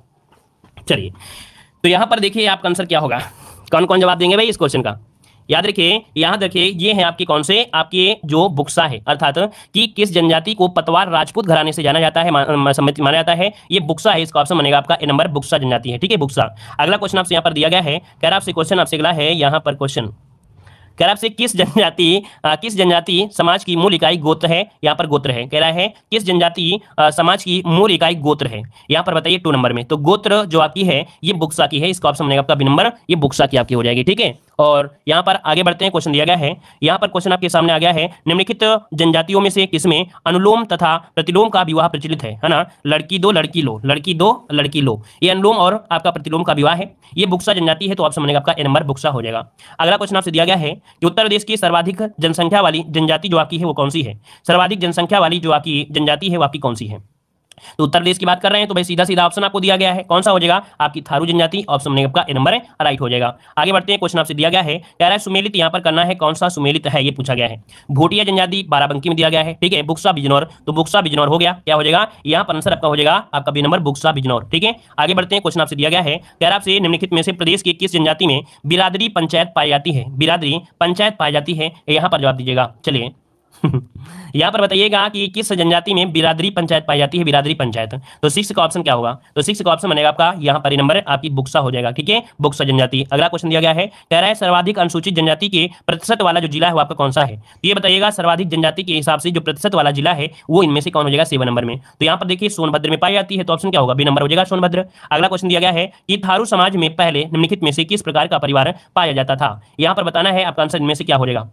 चलिए, तो यहाँ पर देखिए आपका आंसर क्या होगा, कौन कौन जवाब देंगे भाई इस क्वेश्चन का। याद रखिए, यहाँ देखिए ये है आपके कौन से, आपके जो बुक्सा है, अर्थात कि किस जनजाति को पतवार राजपूत घराने से जाना जाता है, माना जाता है, ये बुक्सा है। इसका ऑप्शन बनेगा आपका ए नंबर, बुक्सा जनजाति है। ठीक है, बुक्सा। अगला क्वेश्चन आपसे यहाँ पर दिया गया है, कह रहा आपसे क्वेश्चन आपसे अगला है यहाँ पर क्वेश्चन कह रहा आपसे किस जनजाति समाज की मूल इकाई गोत्र है। यहाँ पर गोत्र है, कह रहा है किस जनजाति समाज की मूल इकाई गोत्र है। यहाँ पर बताइए 2 नंबर में। तो गोत्र जो आपकी है ये बुक्सा की है, इसका ऑप्शन बनेगा आपका बी नंबर, ये बुक्सा की आपकी हो जाएगी। ठीक है, और यहाँ पर आगे बढ़ते हैं, क्वेश्चन दिया गया है, यहाँ पर क्वेश्चन आपके सामने आ गया है, निम्नलिखित जनजातियों में से किसमें अनुलोम तथा प्रतिलोम का विवाह प्रचलित है ना। लड़की दो लड़की लो, लड़की दो लड़की लो, ये अनुलोम और आपका प्रतिलोम का विवाह है, ये बुक्सा जनजाति है। तो ऑप्शन बनेगा आपका ए नंबर, बुक्सा हो जाएगा। अगला क्वेश्चन आपसे दिया गया है कि उत्तर प्रदेश की सर्वाधिक जनसंख्या वाली जनजाति जो आपकी है वो कौन सी है। सर्वाधिक जनसंख्या वाली जो आपकी जनजाति है वो आपकी कौन सी है। तो उत्तर प्रदेश की बात कर रहे हैं तो भाई सीधा सीधा ऑप्शन आपको दिया गया है, कौन सा हो जाएगा, आपकी थारू जनजाति, ऑप्शन बनेगा आपका ए नंबर है, राइट हो जाएगा। आगे बढ़ते हैं, क्वेश्चन आपसे दिया गया है, कह रहा है सुमेलित यहाँ पर करना है, कौन सा सुमेलित है ये पूछा गया है। भोटिया जनजाति बाराबंकी में दिया गया है। ठीक है, बुक्सा बिजनौर, तो बुक्सा बिजनौर हो गया, क्या हो जाएगा, यहाँ पर आंसर आपका हो जाएगा आपका बी नंबर, बुक्सा बिजनौर। ठीक है, आगे बढ़ते हैं, क्वेश्चन आपसे दिया गया है, कह रहा आपसे निम्नलिखित में से प्रदेश की किस जनजाति में बिरादरी पंचायत पाई जाती है, बिरादरी पंचायत पाई जाती है, यहाँ पर जवाब दीजिएगा। चलिए यहाँ पर बताइएगा कि किस जनजाति में बिरादरी पंचायत पाई जाती है, बिरादरी पंचायत। तो 6 का ऑप्शन क्या होगा, तो 6 का ऑप्शन बनेगा आपका यहाँ पर नंबर आपकी बुक्सा हो जाएगा। ठीक है, बुक्सा जनजाति। अगला क्वेश्चन दिया गया है, कह रहा है सर्वाधिक अनुसूचित जनजाति के प्रतिशत वाला जो जिला है वो आपका कौन सा है। तो ये बताइएगा सर्वाधिक जनजाति के हिसाब से जो प्रतिशत वाला जिला है वो इनमें से कौन हो जाएगा, 7 नंबर में। तो यहाँ पर देखिए सोनभद्र में पाई जाती है, तो ऑप्शन क्या होगा, बी नंबर हो जाएगा, सोनभद्र। अगला क्वेश्चन दिया गया है कि थारू समाज में पहले निम्नलिखित में से किस प्रकार का परिवार पाया जाता था। यहाँ पर बताना है आपका आंसर इनमें से क्या हो जाएगा।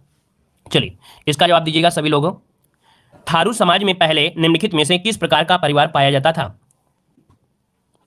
चलिए इसका जवाब दीजिएगा सभी लोगों। थारू समाज में पहले निम्नलिखित में से किस प्रकार का परिवार पाया जाता था।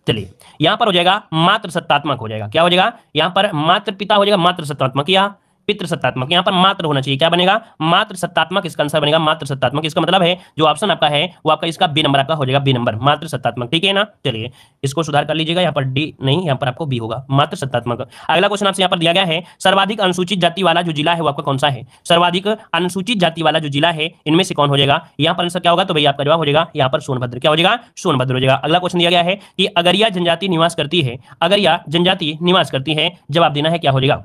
चलिए यहां पर हो जाएगा मात्र सत्तात्मक हो जाएगा, क्या हो जाएगा, यहां पर मात्र पिता हो जाएगा मात्र सत्तात्मक या पितृ सत्तात्मक, यहाँ पर मात्र होना चाहिए, क्या बनेगा, मात्र सत्तात्मक, इसका आंसर बनेगा मात्र सत्तात्मक। इसका मतलब है जो ऑप्शन आपका है वो आपका इसका बी नंबर आपका हो जाएगा, बी नंबर मात्र सत्तात्मक। ठीक है ना, चलिए इसको सुधार कर लीजिएगा, यहाँ पर डी नहीं, यहाँ पर आपको बी होगा, मात्र सत्तात्मक। अगला क्वेश्चन आपसे यहाँ पर दिया गया है, सर्वाधिक अनुसूचित जाति वाला जो जिला है वो आपका कौन सा है। सर्वाधिक अनुसूचित जाति वाला जो जिला है इनमें से कौन हो जाएगा, यहाँ पर आंसर क्या होगा, तो भैया आपका जवाब हो जाएगा यहाँ पर सोनभद्र, क्या हो जाएगा, सोनभद्र हो जाएगा। अगला क्वेश्चन दिया गया है कि अगरिया जनजाति निवास करती है, अगरिया जनजाति निवास करती है, जवाब देना है क्या हो जाएगा।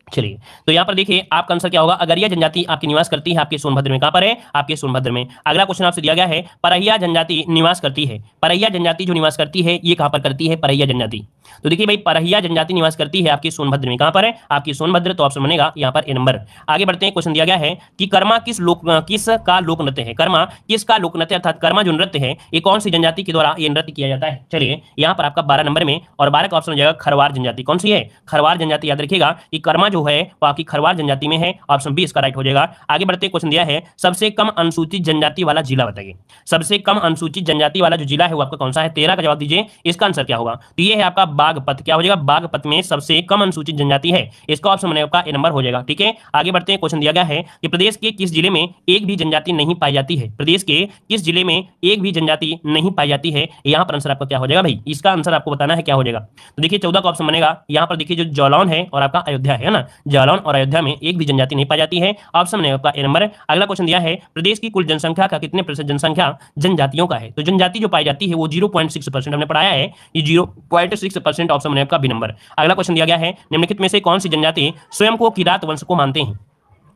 चलिए तो यहाँ पर देखिए आपका आंसर क्या होगा, अगरिया जनजाति आपकी निवास करती है आपके सोनभद्र में, कहां पर है, आपके सोनभद्र में। अगला क्वेश्चन आपसे दिया गया है, परहिया जनजाति निवास करती है, परहिया जनजाति जो निवास करती है ये कहां पर करती है, परहिया जनजाति। तो देखिए भाई परहिया जनजाति निवास करती है आपके सोनभद्र में, कहां पर है, आपकी सोनभद्र, तो ऑप्शन बनेगा यहाँ पर ए नंबर। आगे बढ़ते हैं, क्वेश्चन दिया गया है कि कर्मा किसका लोक नृत्य है, कर्मा किसका लोक नृत्य, अर्थात कर्मा जो नृत्य है ये कौन सी जनजाति के द्वारा ये नृत्य किया जाता है। चलिए यहाँ पर आपका 12 नंबर में, और 12 का ऑप्शन हो जाएगा खरवार जनजाति। कौन सी है, खरवार जनजाति। याद रखिएगा कि कर्मा जो है वो आपकी खरवार जनजाति में है, ऑप्शन बी इसका राइट हो जाएगा। आगे बढ़ते क्वेश्चन दिया है, सबसे कम अनुसूचित जनजाति वाला जिला बताइए, सबसे कम अनुसूचित जनजाति वाला जो जिला है वो आपका कौन सा है। 13 का जवाब दीजिए, इसका आंसर क्या होगा, तो ये है आपका बागपत। क्या हो जाएगा? बागपत में सबसे कम अनुसूचित जनजाति है। इसका ऑप्शन बनेगा आपका ए नंबर हो जाएगा। ठीक है, आगे बढ़ते हैं। क्वेश्चन दिया गया है कि प्रदेश के किस जिले में एक भी जनजाति नहीं पाई जाती है? प्रदेश के किस जिले में एक भी जनजाति नहीं पाई जाती है? यहां पर आंसर आपका क्या हो जाएगा भाई? इसका आंसर आपको बताना है क्या हो जाएगा। तो देखिए 14 का ऑप्शन बनेगा। यहां पर देखिए जो जालौन है और आपका अयोध्या है ना, जालौन और अयोध्या में एक भी जनजाति नहीं पाई जाती है। ऑप्शन बनेगा आपका ए नंबर। अगला क्वेश्चन दिया है प्रदेश की कुल जनसंख्या का कितने प्रतिशत जनसंख्या जनजातियों का है? तो जनजाति जो पाई जाती है वो 0.6% हमने पढ़ाया है, ये 0.6% ऑप्शन बनेगा आपका बी नंबर। अगला क्वेश्चन दिया गया है निम्नलिखित में से कौन सी जनजाति स्वयं को किरात वंश को मानते हैं?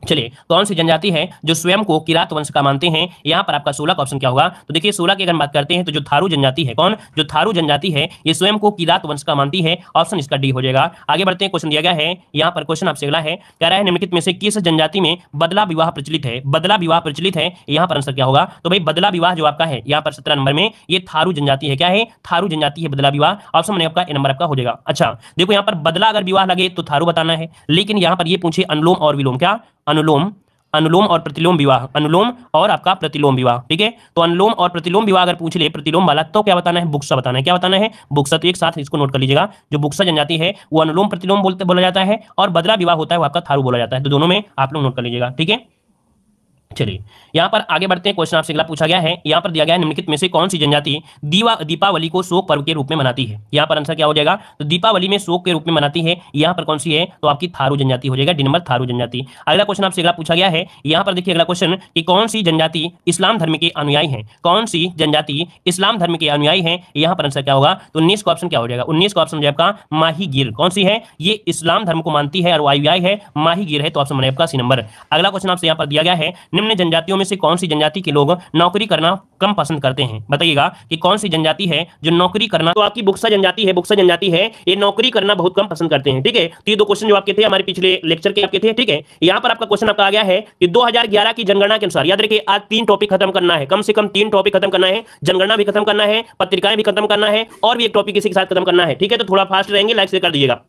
चलिए कौन सी जनजाति है जो स्वयं को किरात वंश का मानते हैं? यहां पर आपका 16 का ऑप्शन क्या होगा? तो देखिए 16 की अगर बात करते हैं तो जो थारू जनजाति है, कौन? जो थारू जनजाति है ये स्वयं को किरात वंश का मानती है। ऑप्शन इसका डी हो जाएगा। आगे बढ़ते हैं। क्वेश्चन दिया गया है, यहां पर क्वेश्चन आपसे अगला है, कह रहा है निम्नलिखित में से किस जनजाति में बदला विवाह प्रचलित है? बदला विवाह प्रचलित है, यहां पर आंसर क्या होगा? तो भाई बदला विवाह जो आपका है यहां पर 17 नंबर में ये थारू जनजाति है। क्या है? थारू जनजाति है बदला विवाह। ऑप्शन बनेगा आपका ए नंबर आपका हो जाएगा। अच्छा देखो यहां पर बदला अगर विवाह लगे तो थारू बताना है, लेकिन यहां पर ये पूछे अनुलोम और विलोम, क्या? अनुलोम और प्रतिलोम विवाह, अनुलोम और आपका प्रतिलोम विवाह। ठीक है, तो अनुलोम और प्रतिलोम विवाह अगर पूछ ले प्रतिलोम वाला तो क्या बताना है? बुक्सा बताना है। क्या बताना है? बुक्सा। तो एक साथ इसको नोट कर लीजिएगा, जो बुक्सा जनजाति है वो अनुलोम प्रतिलोम बोला जाता है और बदला विवाह होता है वो आपका थारू बोला जाता है। तो दोनों में आप लोग नोट कर लीजिएगा। ठीक है, चलिए यहां पर आगे बढ़ते हैं। क्वेश्चन आपसे अगला पूछा गया है, यहां पर दिया गया है निम्नलिखित में से कौन सी जनजाति दीपावली को शोक पर्व के रूप में मनाती है? यहां पर आंसर क्या हो जाएगा? तो दीपावली में शोक के रूप में मनाती है, यहां पर कौन सी है? तो आपकी थारू जनजाति हो जाएगा, डी नंबर थारू जनजाति। अगला क्वेश्चन आपसे अगला पूछा गया है, यहां पर देखिए अगला क्वेश्चन कि कौन सी जनजाति इस्लाम धर्म के अनुयायी है? कौन सी जनजाति इस्लाम धर्म के अनुयायी है? यहां पर आंसर क्या होगा? तो 19 का ऑप्शन क्या हो जाएगा? 19 का ऑप्शन आपका माहीगीर। कौन सी है? ये इस्लाम धर्म को मानती है और अनुयायी है, माहीगीर है, तो ऑप्शन बनेगा आपका सी नंबर। अगला क्वेश्चन आपसे यहां पर दिया गया है, निम्न जनजातियों में से कौन सी जनजाति के लोग नौकरी करना कम पसंद करते हैं? बताइएगा कि कौन सी जनजाति है जो नौकरी करना, तो आपकी बुक्सा जनजाति है, बुक्सा जनजाति है, ये नौकरी करना बहुत कम पसंद करते हैं। ठीक है, तो ये दो क्वेश्चन जो आपके थे हमारे पिछले लेक्चर के आपके थे। ठीक है, यहां पर आपका क्वेश्चन आपका आ गया है कि 2011 की जनगणना के अनुसार, याद रखिए आज 3 टॉपिक खत्म करना है, कम से कम 3 टॉपिक खत्म करना है, जनगणना भी खत्म करना है, पत्रिकाएं भी खत्म करना है और भी एक टॉपिक इसी के साथ खत्म करना है। ठीक है, तो थोड़ा फास्ट रहेंगे, लाइक से कर दीजिएगा।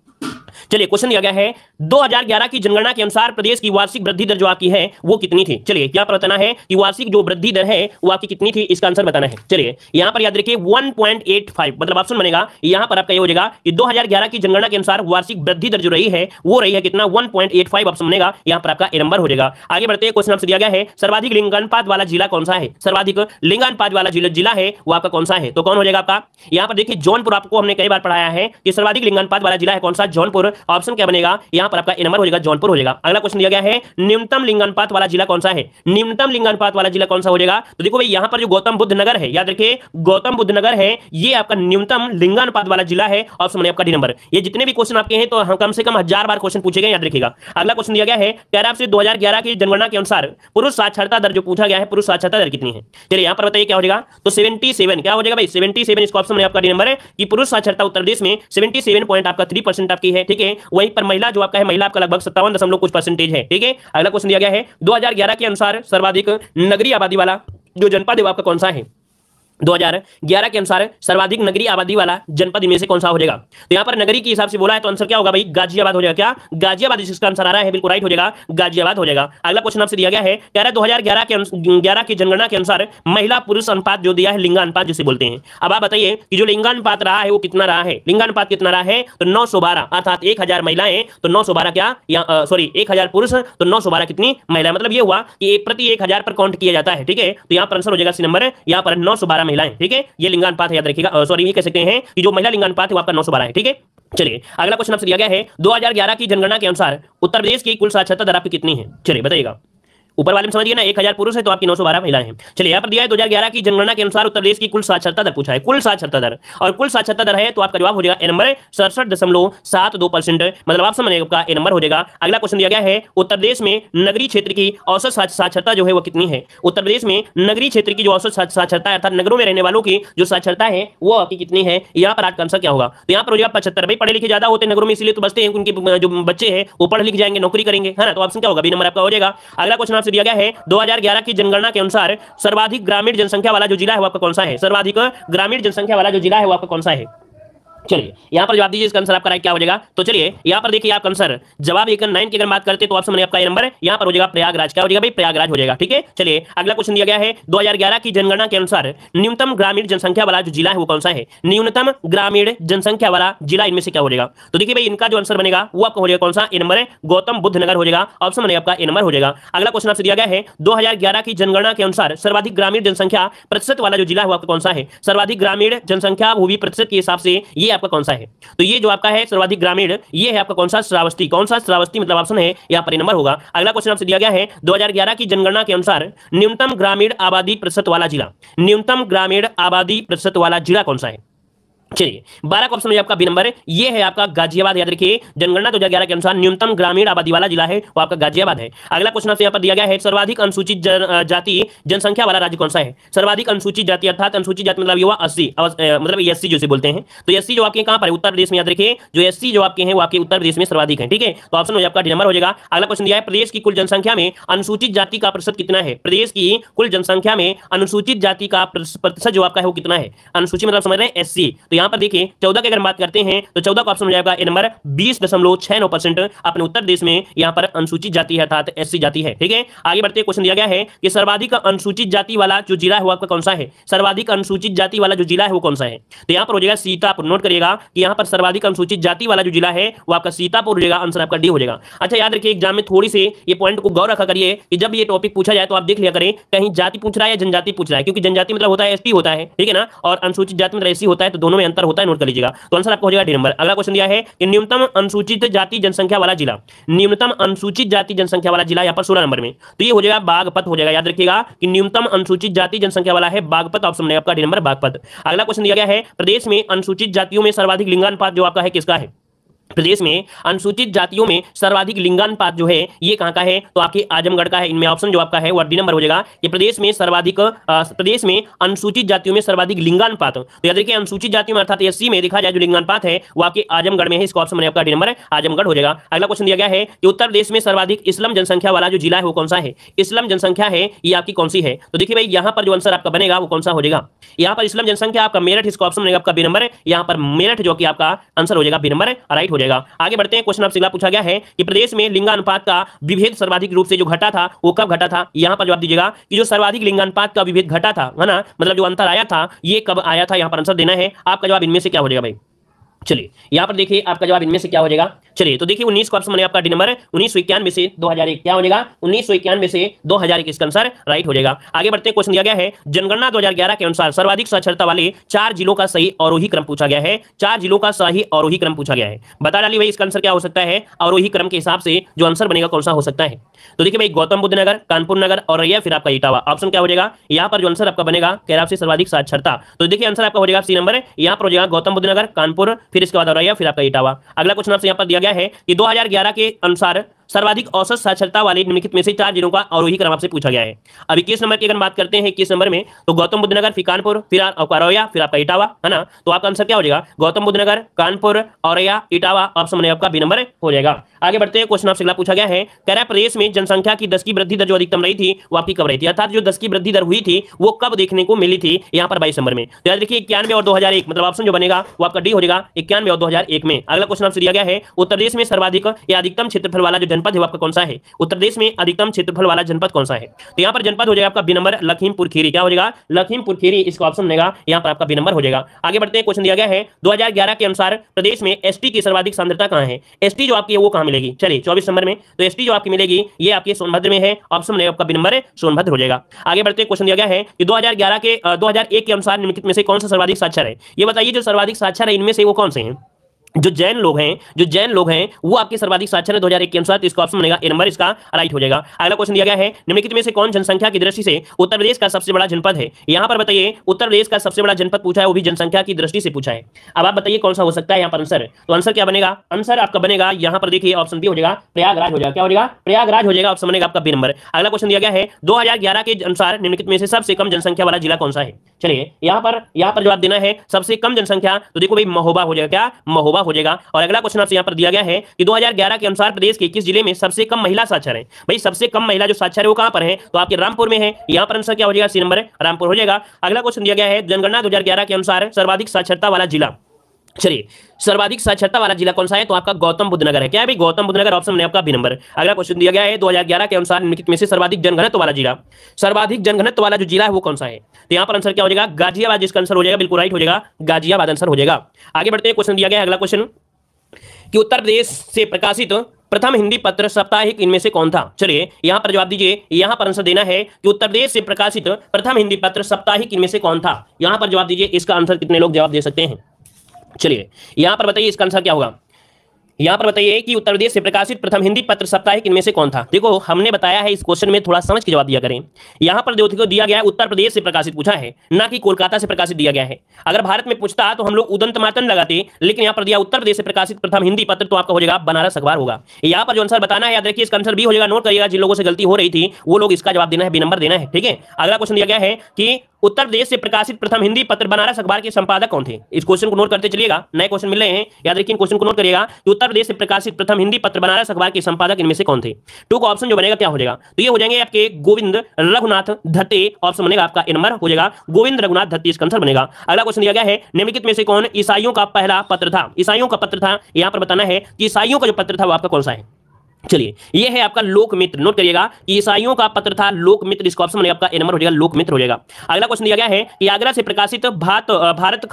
चलिए क्वेश्चन दिया गया है 2011 की जनगणना के अनुसार प्रदेश की वार्षिक वृद्धि दर जो आपकी है वो कितनी थी? चलिए क्या बताना है कि वार्षिक जो वृद्धि दर है वो आपकी कितनी थी, इसका आंसर बताना है। चलिए यहां पर याद रखिए 1.85, मतलब ऑप्शन बनेगा यहां पर आपका ये हो जाएगा कि 2011 की जनगणना के अनुसार वार्षिक वृद्धि दर जो रही है वो रही है कितना? 1.85 ऑप्शन बनेगा, यहां पर आपका ए नंबर हो जाएगा। आगे बढ़ते हैं। क्वेश्चन आपसे दिया गया है सर्वाधिक लिंगानुपात वाला जिला कौन सा है? सर्वाधिक लिंगानुपात वाला जिला है वो आपका कौन सा है? तो कौन हो जाएगा आपका? यहां पर देखिए जौनपुर, आपको हमने कई बार पढ़ाया है कि सर्वाधिक लिंगानुपात वाला जिला है कौन सा? जौनपुर। ऑप्शन क्या बनेगा? यहां पर आपका ए नंबर हो जाएगा, जौनपुर हो जाएगा। अगला क्वेश्चन दिया गया है न्यूनतम लिंगानुपात वाला जिला कौन सा है? न्यूनतम लिंगानुपात वाला जिला कौन सा हो जाएगा? तो देखो भाई यहां पर जो गौतम बुद्ध नगर है, याद रखिए गौतम बुद्ध नगर है, ये आपका न्यूनतम लिंगानुपात वाला जिला है। ऑप्शन बनेगा आपका डी नंबर। ये जितने भी क्वेश्चन आपके हैं तो कम से कम 1000 बार क्वेश्चन पूछे गए, याद रखिएगा। अगला क्वेश्चन दिया गया है कह रहा आपसे 2011 की जनगणना के अनुसार पुरुष साक्षरता दर जो पूछा गया है, पुरुष साक्षरता दर कितनी है? चलिए यहां पर बताइए क्या हो जाएगा? तो 77। क्या हो जाएगा भाई? 77। इसका ऑप्शन आपका डी नंबर है कि पुरुष साक्षरता उत्तर प्रदेश में 77.3% आपकी है। ठीक है, वहीं पर महिला जो आपका है, महिला आपका लगभग 57 दशमलव कुछ परसेंटेज है। ठीक है, अगला क्वेश्चन दिया गया है 2011 के अनुसार सर्वाधिक नगरीय आबादी वाला जो जनपद है आपका कौन सा है? 2011 के अनुसार सर्वाधिक नगरीय आबादी वाला जनपद इनमें से कौन सा हो जाएगा? तो यहां पर नगरी के हिसाब से बोला है तो आंसर क्या होगा भाई? गाजियाबाद हो जाएगा। क्या? गाजियाबाद इसका आंसर आ रहा है, बिल्कुल राइट हो जाएगा, गाजियाबाद हो जाएगा। अगला क्वेश्चन आपसे दिया गया है कह रहा है 2011 की जनगणना के अनुसार महिला पुरुष अनुपात जो दिया है, लिंगानुपात जिसे बोलते हैं। अब आप बताइए कि जो लिंगानुपात रहा है वो कितना रहा है? लिंगानुपात कितना रहा है? तो 912, अर्थात 1000 महिलाएं तो 912 क्या, सॉरी 1000 पुरुष तो 912 कितनी महिला, मतलब ये हुआ कि प्रति 1000 पर काउंट किया जाता है। ठीक है, तो यहां पर आंसर हो जाएगा सी नंबर, यहां पर 912 महिलाएं। ठीक है, ये लिंगानुपात है, याद रखिएगा। सॉरी ये कह सकते हैं कि जो महिला लिंगानुपात है वो आपका 912 है। ठीक है, चलिए अगला क्वेश्चन आपसे दिया गया है 2011 की जनगणना के अनुसार उत्तर प्रदेश की कुल साक्षरता दर आपकी कितनी है? चलिए बताइएगा। ऊपर वाले में समझिए ना, 1000 पुरुष है तो आपकी 912 महिलाएं हैं। चलिए यहाँ पर दिया है 2011 की जनगणना के अनुसार उत्तर प्रदेश की कुल साक्षरता दर पूछा है, कुल साक्षरता दर, और कुल साक्षरता दर है तो आपका जवाब हो जाएगा ए नंबर 67.72%, मतलब ऑप्शन बनेगा आपका ए नंबर हो जाएगा। अगला क्वेश्चन दिया गया है उत्तर प्रदेश में नगरीय क्षेत्र की औसत साक्षरता जो है वो कितनी है? उत्तर प्रदेश में नगरीय क्षेत्र की जो औसत साक्षरता है अर्थात नगरों में रहने वालों की जो साक्षरता है वो आपकी कितनी है? यहाँ पर आपका आंसर क्या होगा? तो यहाँ पर हो जाएगा 75। भाई पढ़े लिखे ज्यादा होते हैं नगरों में, इसलिए तो बचते हैं उनके जो बच्चे हैं वो पढ़ लिख जाएंगे, नौकरी करेंगे, है ना, तो ऑप्शन क्या होगा? बी नंबर आपका हो जाएगा। अगला क्वेश्चन आपसे दिया गया है 2011 की जनगणना के अनुसार सर्वाधिक ग्रामीण जनसंख्या वाला जो जिला है वो आपका कौन सा है? सर्वाधिक ग्रामीण जनसंख्या वाला जो जिला है वो आपका कौन सा है? चलिए यहाँ पर जवाब दीजिए, इसका आंसर आपका राइट क्या हो जाएगा। तो चलिए यहाँ पर देखिए आपका आंसर जवाब एक 9 की अगर बात करते तो ऑप्शन में आपका नंबर यहाँ पर हो जाएगा प्रयागराज। क्या हो जाएगा भाई, प्रयागराज हो जाएगा। ठीक है, चलिए अगला क्वेश्चन दिया गया है 2011 की जनगणना के अनुसार न्यूनतम ग्रामीण जनसंख्या वाला जो जिला है वो कौन सा है। न्यूनतम ग्रामीण जनसंख्या वाला जिला इनमें से क्या हो जाएगा। तो देखिए भाई इनका जो आंसर बनेगा वो आपका हो जाएगा कौन सा, ए नंबर है गौतम बुद्ध नगर हो जाएगा। ऑप्शन बनेगा आपका ए नंबर हो जाएगा। अगला क्वेश्चन आपसे दिया गया है 2011 की जनगणना के अनुसार सर्वाधिक ग्रामीण जनसंख्या प्रतिशत वाला जो जिला है वो आपका कौन सा है। सर्वाधिक ग्रामीण जनसंख्या वो भी प्रतिशत के हिसाब से ये आपका कौन सा है। तो ये जो आपका है सर्वाधिक ग्रामीण ये है आपका कौन सा, श्रावस्ती। कौन सा, श्रावस्ती मतलब ऑप्शन है यहाँ पर नंबर होगा। अगला क्वेश्चन आपसे दिया गया है 2011 की जनगणना के अनुसार न्यूनतम ग्रामीण आबादी प्रतिशत वाला जिला, न्यूनतम ग्रामीण आबादी प्रतिशत वाला जिला कौन सा है। चलिए 12 का ऑप्शन में आपका बी नंबर है, ये है आपका गाजियाबाद। याद रखिए जनगणना 2011 के अनुसार न्यूनतम ग्रामीण आबादी वाला जिला है वो आपका गाजियाबाद है। अगला क्वेश्चन आपसे यहाँ पर दिया गया है सर्वाधिक अनुसूचित जाति जनसंख्या वाला राज्य कौन सा है। सर्वाधिक अनुसूचित जाति अर्थात अनुसूचित जाति मतलब ये हुआ 80 मतलब एससी जिसे बोलते हैं। तो एससी जो आपके कहाँ पर है, उत्तर प्रदेश में। याद रखिए जो एससी जो आपके हैं वो आपके उत्तर प्रदेश में सर्वाधिक है। ठीक है, तो ऑप्शन में आपका डी नंबर हो जाएगा। अगला क्वेश्चन दिया है प्रदेश की कुल जनसंख्या में अनुसूचित जाति का प्रतिशत कितना है। प्रदेश की कुल जनसंख्या में अनुसूचित जाति का प्रतिशत जो आपका है वो कितना है। अनुसूचित मतलब समझ रहे हैं एससी। तो यहाँ पर देखिए 14 की अगर बात करते हैं तो 14 का ऑप्शन हो जाएगा ए नंबर 20.69% अपने उत्तर प्रदेश में यहाँ पर अनुसूचित जाति है अर्थात एससी जाति है। ठीक है, आगे बढ़ते क्वेश्चन दिया गया है कि सर्वाधिक अनुसूचित जाति वाला जो जिला है वो आपका कौन सा है। सर्वाधिक अनुसूचित जाति वाला जो जिला है वो कौन सा है। तो यहाँ पर हो जाएगा सीतापुर। नोट करिएगा कि यहाँ पर सर्वाधिक अनुसूचित जाति वाला जो जिला है वो आपका सीतापुर हो जाएगा। आंसर आपका डी हो जाएगा। अच्छा याद रखिए एग्जाम में थोड़ी से ये पॉइंट को गौर रखा करिए कि जब ये टॉपिक पूछा जाए तो आप देख लिया करें कहीं जाति पूछ रहा है या जनजाति पूछ रहा है, क्योंकि जनजाति मतलब होता है एसटी होता है। ठीक है ना, और अनुसूचित जाति मतलब एससी होता है, तो दोनों में अंतर होता है, नोट कर लीजिएगा। तो आंसर आपको हो जाएगा डी नंबर। अगला क्वेश्चन दिया है कि न्यूनतम अनुसूचित जाति जनसंख्या वाला जिला, न्यूनतम अनुसूचित जाति जनसंख्या वाला जिला यहाँ पर 16 नंबर में, तो ये हो जाएगा बागपत हो जाएगा। याद रखिएगा कि न्यूनतम अनुसूचित जाति जनसंख्या वाला है बागपत। ऑप्शन में आपका डी नंबर बागपत। अगला क्वेश्चन दिया गया है प्रदेश में अनुसूचित जातियों में सर्वाधिक लिंगानुपात जो आपका है किसका है। प्रदेश में अनुसूचित जातियों में सर्वाधिक लिंगानुपात जो है ये कहां का है, तो आपके आजमगढ़ का है। इनमें ऑप्शन जो आपका है वो डी नंबर हो जाएगा कि प्रदेश में सर्वाधिक प्रदेश में अनुसूचित जातियों में सर्वाधिक लिंगानुपात। तो याद रखिए अनुसूचित जातियों में अर्थात एससी में देखा जाए जो लिंगानुपात है वो आपके आजमगढ़ में है। इसका ऑप्शन में आपका डी नंबर आजमगढ़ हो जाएगा। अगला क्वेश्चन दिया गया है कि उत्तर प्रदेश में सर्वाधिक इस्लाम जनसंख्या वाला जो जिला है वो कौन सा है। इस्लाम जनसंख्या है ये आपकी कौन सी है। तो देखिए भाई यहाँ पर जो आंसर आपका बनेगा वो कौन सा हो जाएगा। यहाँ पर इस्लाम जनसंख्या आपका मेरठ, इसका ऑप्शन बनेगा आपका बी नंबर। यहाँ पर मेरठ जो कि आपका आंसर हो जाएगा बी नंबर, राइट हो जाएगा। आगे बढ़ते क्वेश्चन आपसे अगला पूछा गया है कि प्रदेश में लिंगानुपात का विभेद सर्वाधिक रूप से जो घटा था वो कब घटा था। यहां पर जवाब दीजिएगा कि जो सर्वाधिक लिंगानुपात का विभेद घटा था है ना, मतलब जो अंतर आया था ये कब आया था। यहां पर आंसर देना है। आपका जवाब इनमें से क्या हो जाएगा भाई। चलिए यहाँ पर देखिए आपका जवाब इनमें से क्या हो जाएगा। चलिए तो देखिए 19 का ऑप्शन बनेगा आपका डी नंबर 1991 से 2001। क्या हो जाएगा 1991 से 2001 इसका आंसर राइट हो जाएगा। आगे बढ़ते हैं क्वेश्चन दिया गया है जनगणना 2011 के अनुसार सर्वाधिक साक्षरता वाले 4 जिलों का सही अवरोही क्रम पूछा गया है। 4 जिलों का सही अवरोही क्रम पूछा गया है। बता डालिए भाई इसका आंसर क्या हो सकता है। अवरोही क्रम के हिसाब से जो आंसर बनेगा कौन सा हो सकता है। तो देखिए भाई गौतम बुद्ध नगर, कानपुर नगर और रैया फिर आपका इटावा। ऑप्शन क्या हो जाएगा यहाँ पर जो आंसर आपका बनेगा कैराब से सर्वाधिक साक्षरता। तो देखिए आंसर आपका हो जाएगा सी नंबर। यहाँ पर हो जाएगा गौतम बुद्ध नगर, कानपुर, फिर इसके बाद रैया फिर आपका इटावा। अगला क्वेश्चन आपसे यहाँ पर दिया गया है कि 2011 के अनुसार सर्वाधिक औसत साक्षरता वाले निम्नलिखित में से 4 जिलों का अवरोही क्रम आपसे पूछा गया है। अब 21 नंबर की अगर बात करते हैं 21 नंबर में तो गौतम बुद्ध नगर, फिर कानपुर, फिर औरैया, फिर आपका इटावा है ना। तो आपका आंसर क्या हो जाएगा गौतम बुद्ध नगर, कानपुर, औरैया, इटावा। ऑप्शन में आपका बी नंबर हो जाएगा। आगे बढ़ते हैं क्वेश्चन आपसे अगला पूछा गया है कह प्रदेश में जनसंख्या की 10 की वृद्धि दर जो अधिकतम रही थी वो आपकी कब रही थी, अर्थात जो 10 की वृद्धि दर हुई थी वो कब देखने को मिली थी। यहाँ पर 22 नंबर में। तो याद रखिए 91 और 2001 मतलब ऑप्शन जो बनेगा वो आपका डी हो जाएगा 91 और 2001 में। अगला क्वेश्चन आपसे दिया गया है उत्तर प्रदेश में सर्वाधिक या अधिकतम क्षेत्रफल वाला जो जनपद है वो आपका कौन सा है। उत्तर प्रदेश में अधिकतम क्षेत्रफल वाला जनपद कौन सा है। तो यहाँ पर जनपद हो जाएगा आपका बी नंबर लखीमपुर खीरी। क्या हो जाएगा लखीमपुर खीरी, इसका ऑप्शन बनेगा यहाँ पर आपका बी नंबर हो जाएगा। आगे बढ़ते हैं क्वेश्चन दिया गया है 2011 के अनुसार प्रदेश में एसटी की सर्वाधिक सांद्रता कहां है। एसटी जो आपकी है वो कहां मिलेगी। चलिए 24 नंबर में। तो एसटी जो आपकी मिलेगी ये आपके सोनभद्र में है। ऑप्शन बनेगा आपका बी नंबर सोनभद्र हो जाएगा। आगे बढ़ते हैं क्वेश्चन दिया गया है कि 2001 के अनुसार निम्नलिखित में से कौन सा सर्वाधिक साक्षर है। ये बताइए जो सर्वाधिक साक्षर है इनमें से वो कौन से हैं। जो जैन लोग हैं वो आपके सर्वाधिक साक्षर है 2001 के अनुसार। तो इसका ऑप्शन बनेगा ए नंबर, इसका राइट हो जाएगा। अगला क्वेश्चन दिया गया है निम्नलिखित में से कौन जनसंख्या की दृष्टि से उत्तर प्रदेश का सबसे बड़ा जनपद है। यहाँ पर बताइए उत्तर प्रदेश का सबसे बड़ा जनपद पूछा है वो भी जनसंख्या की दृष्टि से पूछा है। अब आप बताइए कौन सा हो सकता है यहाँ पर आंसर। तो आंसर क्या बनेगा, आंसर आपका बनेगा यहाँ पर देखिए ऑप्शन बी हो जाएगा प्रयागराज हो जाएगा। क्या हो जाएगा प्रयागराज हो जाएगा। ऑप्शन बनेगा आपका बी नंबर। अगला क्वेश्चन दिया गया है 2011 के अनुसार निम्नलिखित में से सबसे कम जनसंख्या वाला जिला कौन सा है। चलिए यहाँ पर जवाब देना है सबसे कम जनसंख्या। तो देखो भाई महोबा हो जाएगा। क्या महोबा हो जाएगा। और अगला क्वेश्चन आपसे यहाँ पर दिया गया है कि 2011 के अनुसार प्रदेश के किस जिले में सबसे कम महिला साक्षर है। भाई सबसे कम महिला जो साक्षर है वो कहां पर है, तो आपके रामपुर में है। यहाँ पर आंसर क्या हो जाएगा सी नंबर रामपुर हो जाएगा। अगला क्वेश्चन दिया गया है जनगणना 2011 के अनुसार सर्वाधिक साक्षरता वाला जिला। चलिए, सर्वाधिक साक्षरता वाला जिला कौन सा है? तो आपका गौतम बुद्ध नगर है। क्या है भाई? गौतम बुद्ध नगर, ऑप्शन में आपका बी नंबर। अगला क्वेश्चन दिया गया है 2011 के अनुसार निम्नलिखित में से सर्वाधिक जनघनत्व वाला जिला, सर्वाधिक जनघनत्व वाला जो जिला है वो कौन सा है? तो यहाँ पर आंसर क्या हो जाएगा? गाजियाबाद, जिसका आंसर हो जाएगा बिल्कुल राइट हो जाएगा, गाजियाबाद आंसर हो जाएगा। आगे बढ़ते हैं, क्वेश्चन दिया गया है अगला क्वेश्चन कि उत्तर प्रदेश से प्रकाशित प्रथम हिंदी पत्र साप्ताहिक इनमें से कौन था? चलिए यहां पर जवाब दीजिए, यहां पर आंसर देना है कि उत्तर प्रदेश से प्रकाशित प्रथम हिंदी पत्र साप्ताहिक इनमें से कौन था? यहां पर जवाब दीजिए, इसका आंसर कितने लोग जवाब दे सकते हैं? चलिए यहां पर बताइए इसका आंसर क्या होगा। यहां पर बताइए कि उत्तर प्रदेश से प्रकाशित प्रथम हिंदी पत्र साप्ताहिक इनमें से कौन था? देखो हमने बताया है इस क्वेश्चन में थोड़ा समझ के जवाब दिया करें। यहां पर देखो दिया गया है उत्तर प्रदेश से प्रकाशित पूछा है, ना कि कोलकाता से प्रकाशित दिया गया है। अगर भारत में पूछता तो हम लोग उदंत मातन लगाते, लेकिन यहां पर दिया उत्तर प्रदेश से प्रकाशित प्रथम हिंदी पत्र, तो आपका हो जाएगा बनारस अखबार होगा। यहां पर जो आंसर बताना है याद रखिए, इसका आंसर बी हो जाएगा। नोट करिएगा, जिन लोगों से गलती हो रही थी वो लोग इसका जवाब देना है, बी नंबर देना है, ठीक है। अगला क्वेश्चन दिया गया है कि उत्तर प्रदेश से प्रकाशित प्रथम हिंदी पत्र बनारस अखबार के संपादक कौन थे? इस क्वेश्चन को नोट करते चलिएगा, नए क्वेश्चन मिल रहे हैं, याद रखिए क्वेश्चन को नोट करिएगा कि उत्तर प्रदेश से प्रकाशित प्रथम हिंदी पत्र बनारस अखबार के संपादक इनमें से कौन थे? टू का ऑप्शन जो बनेगा क्या हो जाएगा? तो ये हो जाएंगे आपके गोविंद रघुनाथ दत्ते, ऑप्शन बनेगा आपका ए नंबर हो जाएगा, गोविंद रघुनाथ दत्ते इसका आंसर बनेगा। अगला क्वेश्चन दिया गया है निम्नलिखित में से कौन ईसाइयों का पहला पत्र था? ईसाइयों का पत्र था, यहां पर बताना है कि ईसाइयों का जो पत्र था वो आपका कौन सा है। चलिए ये है आपका लोकमित्र, नोट करिएगा कि ईसाइयों का पत्र था लोकमित्र, इसका ऑप्शन बनेगा आपका ए नंबर हो जाएगा, लोकमित्र हो जाएगा। अगला क्वेश्चन दिया गया है कि आगरा से प्रकाशित भारत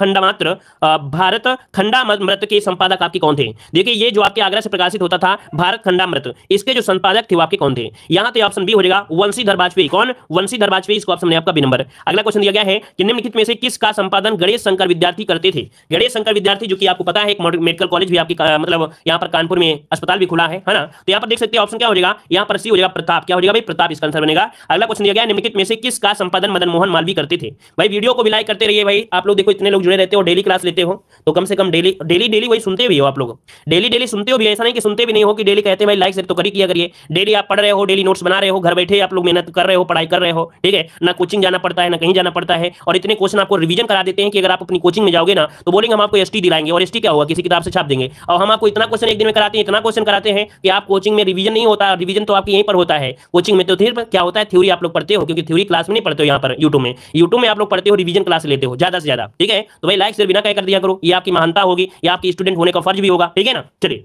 खंडामृत के संपादक आपके कौन थे? देखिए ये जो आपके आगरा से प्रकाशित होता था भारत खंडामृत, इसके जो संपादक थे वो आपके कौन थे? यहाँ तो ऑप्शन बी हो जाएगा वंशीधर वाजपेयी। कौन? वंशीधर वाजपेयी, इसका ऑप्शन आपका बी नंबर। अगला क्वेश्चन दिया गया है कि निम्नलिखित में से किसका संपादन गणेश शंकर विद्यार्थी करते थे? गणेश शंकर विद्यार्थी जो कि आपको पता है एक मेडिकल कॉलेज भी आपकी मतलब यहाँ पर कानपुर में अस्पताल भी खुला है ना, तो यहाँ पर देख सकते हैं ऑप्शन क्या हो जाएगा, यहाँ पर सी हो जाएगा प्रताप। क्या हो जाएगा भाई? प्रताप इसका आंसर बनेगा। अगला क्वेश्चन दिया गया निम्नलिखित में से किसका संपादन मदन मोहन मालवीय करते थे? भाई वीडियो को भी लाइक करते रहिए भाई, आप लोग देखो इतने लोग जुड़े रहते हो, डेली क्लास लेते हो तो कम से कम डेली वही सुनते भी हो आप लोग, डेली सुनते हो भी, ऐसा नहीं कि सुनते भी नहीं हो कि डेली कहते हैं भाई लाइक से तो करी किया करिए। डेली आप पढ़ रहे हो, डेली नोट्स बना रहे हो, घर बैठे आप लोग मेहनत कर रहे हो, पढ़ाई कर रहे हो, ठीक है ना, कोचिंग जाना पड़ता है ना कहीं जाना पड़ता है, और इतने क्वेश्चन आपको रिवीजन करा देते हैं कि अगर आप अपनी कोचिंग में जाओगे ना तो बोलेंगे हम आपको एसटी दिलाएंगे, और एसटी क्या होगा? किसी किताब से छाप देंगे। और हम आपको इतना क्वेश्चन एक दिन में कराते हैं, इतना क्वेश्चन कराते हैं कि आप कोचिंग में रिवीजन नहीं होता, रिवीजन तो आपकी यहीं पर होता है कोचिंग में। तो फिर क्या होता है, थ्योरी आप लोग पढ़ते हो, क्योंकि थ्योरी क्लास में नहीं पढ़ते हो, यहाँ पर यूट्यूब में आप लोग पढ़ते हो, रिवीजन क्लास लेते हो ज्यादा से ज्यादा, ठीक है। तो भाई लाइक शेयर बिना कह कर दिया करो, ये आपकी महानता होगी, ये आपकी स्टूडेंट होने का फर्ज भी होगा, ठीक है ना। चलिए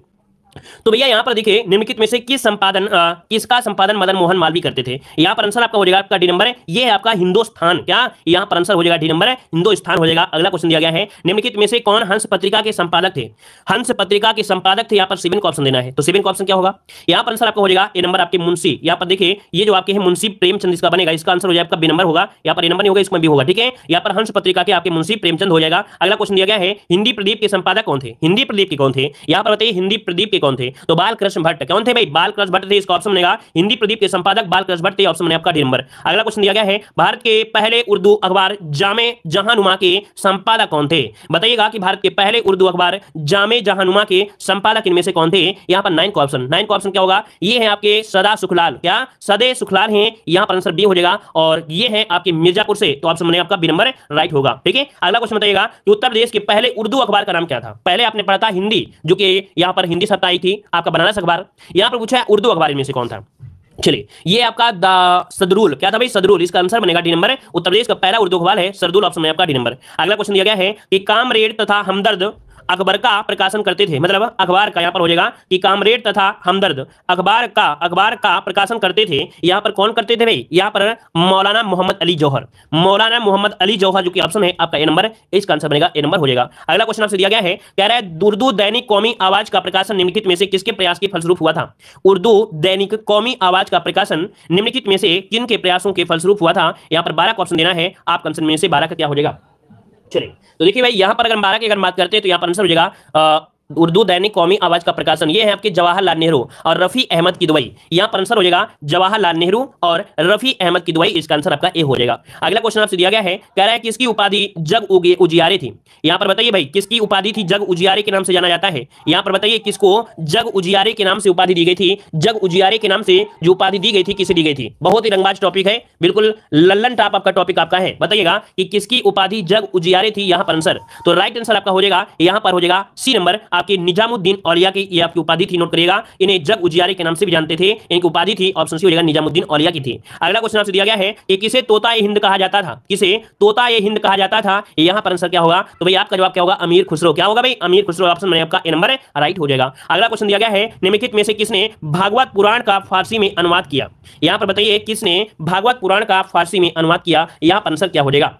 तो भैया यहां पर देखिए निम्नलिखित में से किसका संपादन मदन मोहन मालवीय करते थे? यहां पर आंसर आपका हो जाएगा आपका डी नंबर है, ये है आपका हिंदुस्तान। क्या यहां पर आंसर हो जाएगा डी नंबर है, हिंदुस्तान हो जाएगा। अगला क्वेश्चन दिया गया है निम्नलिखित में से कौन हंस पत्रिका के संपादक थे? हंस पत्रिका के संपादक थे, यहां पर 7 का ऑप्शन देना है, तो 7 का ऑप्शन क्या होगा? यहां पर आंसर आपका हो जाएगा ए नंबर आपके मुंशी। यहां पर देखिए ये जो आपके हैं मुंशी प्रेमचंद, इसका बनेगा, इसका आंसर हो जाएगा आपका बी नंबर होगा, यहां पर ए नंबर नहीं होगा, इसमें भी होगा, ठीक है। यहां पर हंस पत्रिका के आपके मुंशी प्रेमचंद हो जाएगा। अगला क्वेश्चन दिया गया है हिंदी प्रदीप के संपादक कौन थे? हिंदी प्रदीप के कौन थे? यहां पर बताइए हिंदी प्रदीप के कौन थे? तो बाल कृष्ण भट्ट। कौन थे भाई? बाल कृष्ण भट्ट थे, इसका ऑप्शन बनेगा हिंदी प्रदीप के संपादक बाल कृष्ण भट्ट थे, ऑप्शन बनेगा आपका डी नंबर। अगला क्वेश्चन दिया गया है भारत के पहले उर्दू अखबार जामे जहांनुमा के संपादक कौन थे? बताइएगा कि भारत के पहले उर्दू अखबार जामे जहांनुमा के संपादक इनमें से कौन थे? यहां पर 9 का ऑप्शन क्या होगा? ये है आपके सदा सुखलाल। क्या सदे सुखलाल हैं? यहां पर आंसर बी हो जाएगा, और ये है आपके मिर्जापुर से, तो ऑप्शन बनेगा आपका बी नंबर राइट होगा, ठीक है। अगला क्वेश्चन बताइएगा कि उत्तर प्रदेश के पहले उर्दू अखबार का नाम क्या था? पहले आपने पढ़ा था हिंदी, जो कि यहां पर हिंदी सत्ता आई थी आपका बनारस अखबार, यहां पर पूछा है उर्दू अखबार इनमें से कौन था? चलिए ये आपका सदरुल। क्या था भाई? सदरुल, इसका आंसर बनेगा डी नंबर। उत्तर प्रदेश का पहला उर्दू अखबार है सदरुल, ऑप्शन में आपका डी नंबर। अगला क्वेश्चन दिया गया है कि कामरेड तथा हमदर्द अकबर का प्रकाशन करते थे, मतलब अखबार का यहां पर हो जाएगा कि कामरेड तथा हमदर्द अखबार का प्रकाशन करते थे, यहां पर कौन करते थे भाई? यहां पर मौलाना मोहम्मद अली जौहर, मौलाना मोहम्मद अली जौहर, जो कि ऑप्शन है आपका ए नंबर, इसका आंसर बनेगा ए नंबर हो जाएगा। अगला क्वेश्चन आपसे दिया गया है, कह रहा है उर्दू दैनिक कौमी आवाज का प्रकाशन निम्नलिखित में से किसके प्रयास के फलस्वरूप हुआ था? उर्दू दैनिक कौमी आवाज का प्रकाशन निम्नलिखित में से किन के प्रयासों के फलस्वरूप हुआ था? यहां पर 12 का ऑप्शन देना है, आपका आंसर में से 12 का क्या हो जाएगा? चलिए तो देखिए भाई यहां पर अगर 12 की अगर बात करते हैं तो यहां पर आंसर हो जाएगा उर्दू दैनिक कौमी आवाज का प्रकाशन, ये है आपके जवाहरलाल नेहरू और रफी अहमद की दुबई। यहां पर आंसर हो जाएगा जवाहरलाल नेहरू और रफी अहमद की दुबई, इसका आंसर आपका ए हो जाएगा। अगला क्वेश्चन आपसे दिया गया है, कह रहा है किसकी उपाधि जग उजियारे थी? यहां पर बताइए भाई किसकी उपाधि थी जग उजियारे के नाम से जाना जाता है? यहां पर बताइए किसको जग उजियारे के नाम से उपाधि दी गई थी? जग उजियारे के नाम से जो उपाधि दी गई थी किसे दी गई थी? बहुत ही रंगबाज टॉपिक है, बिल्कुल लल्लन टॉप आपका टॉपिक आपका है। बताइएगा कि किसकी उपाधि जग उजियारे थी? यहां पर आंसर, तो राइट आंसर आपका हो जाएगा यहां पर हो जाएगा सी नंबर आपकी निजामुद्दीन औलिया की ये आपकी उपाधि थी, नोट करिएगा। इन्हें जग उजियारे के नाम से भी जानते थे, इनकी उपाधि थी, ऑप्शन सी हो जाएगा, निजामुद्दीन औलिया की थी। अगला क्वेश्चन आपसे दिया गया है कि किसे तोता ए हिंद कहा जाता था, किसे तोता ए हिंद कहा जाता था, यहां पर आंसर क्या होगा, तो भाई आपका जवाब क्या होगा, अमीर खुसरो। क्या होगा भाई, अमीर खुसरो, ऑप्शन में आपका ए नंबर राइट हो जाएगा। अगला क्वेश्चन दिया गया है, निम्नलिखित में से किसने भागवत पुराण का फारसी में अनुवाद किया, यहां पर बताइए किसने भागवत पुराण का फारसी में अनुवाद किया, यहां पर आंसर क्या हो जाएगा।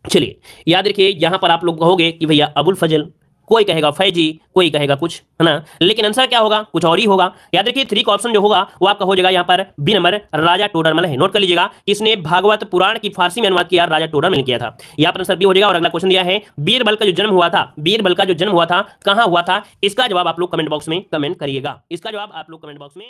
चलिए याद रखिए, यहां पर आप लोग कहोगे कि भैया अबुल फजल, कोई कहेगा फैजी, कोई कहेगा कुछ, है ना, लेकिन आंसर क्या होगा, कुछ और ही होगा। याद रखिए 3 का ऑप्शन जो होगा वो आपका हो जाएगा यहां पर बी नंबर, राजा टोडरमल है। नोट कर लीजिएगा, किसने भागवत पुराण की फारसी में अनुवाद किया, राजा टोडरमल ने किया था। यहां पर आंसर बी हो जाएगा। और अगला क्वेश्चन दिया है, बीरबल का जो जन्म हुआ था, बीरबल का जो जन्म हुआ था कहां हुआ था, इसका जवाब आप लोग कमेंट बॉक्स में कमेंट करिएगा, इसका जवाब आप लोग कमेंट बॉक्स में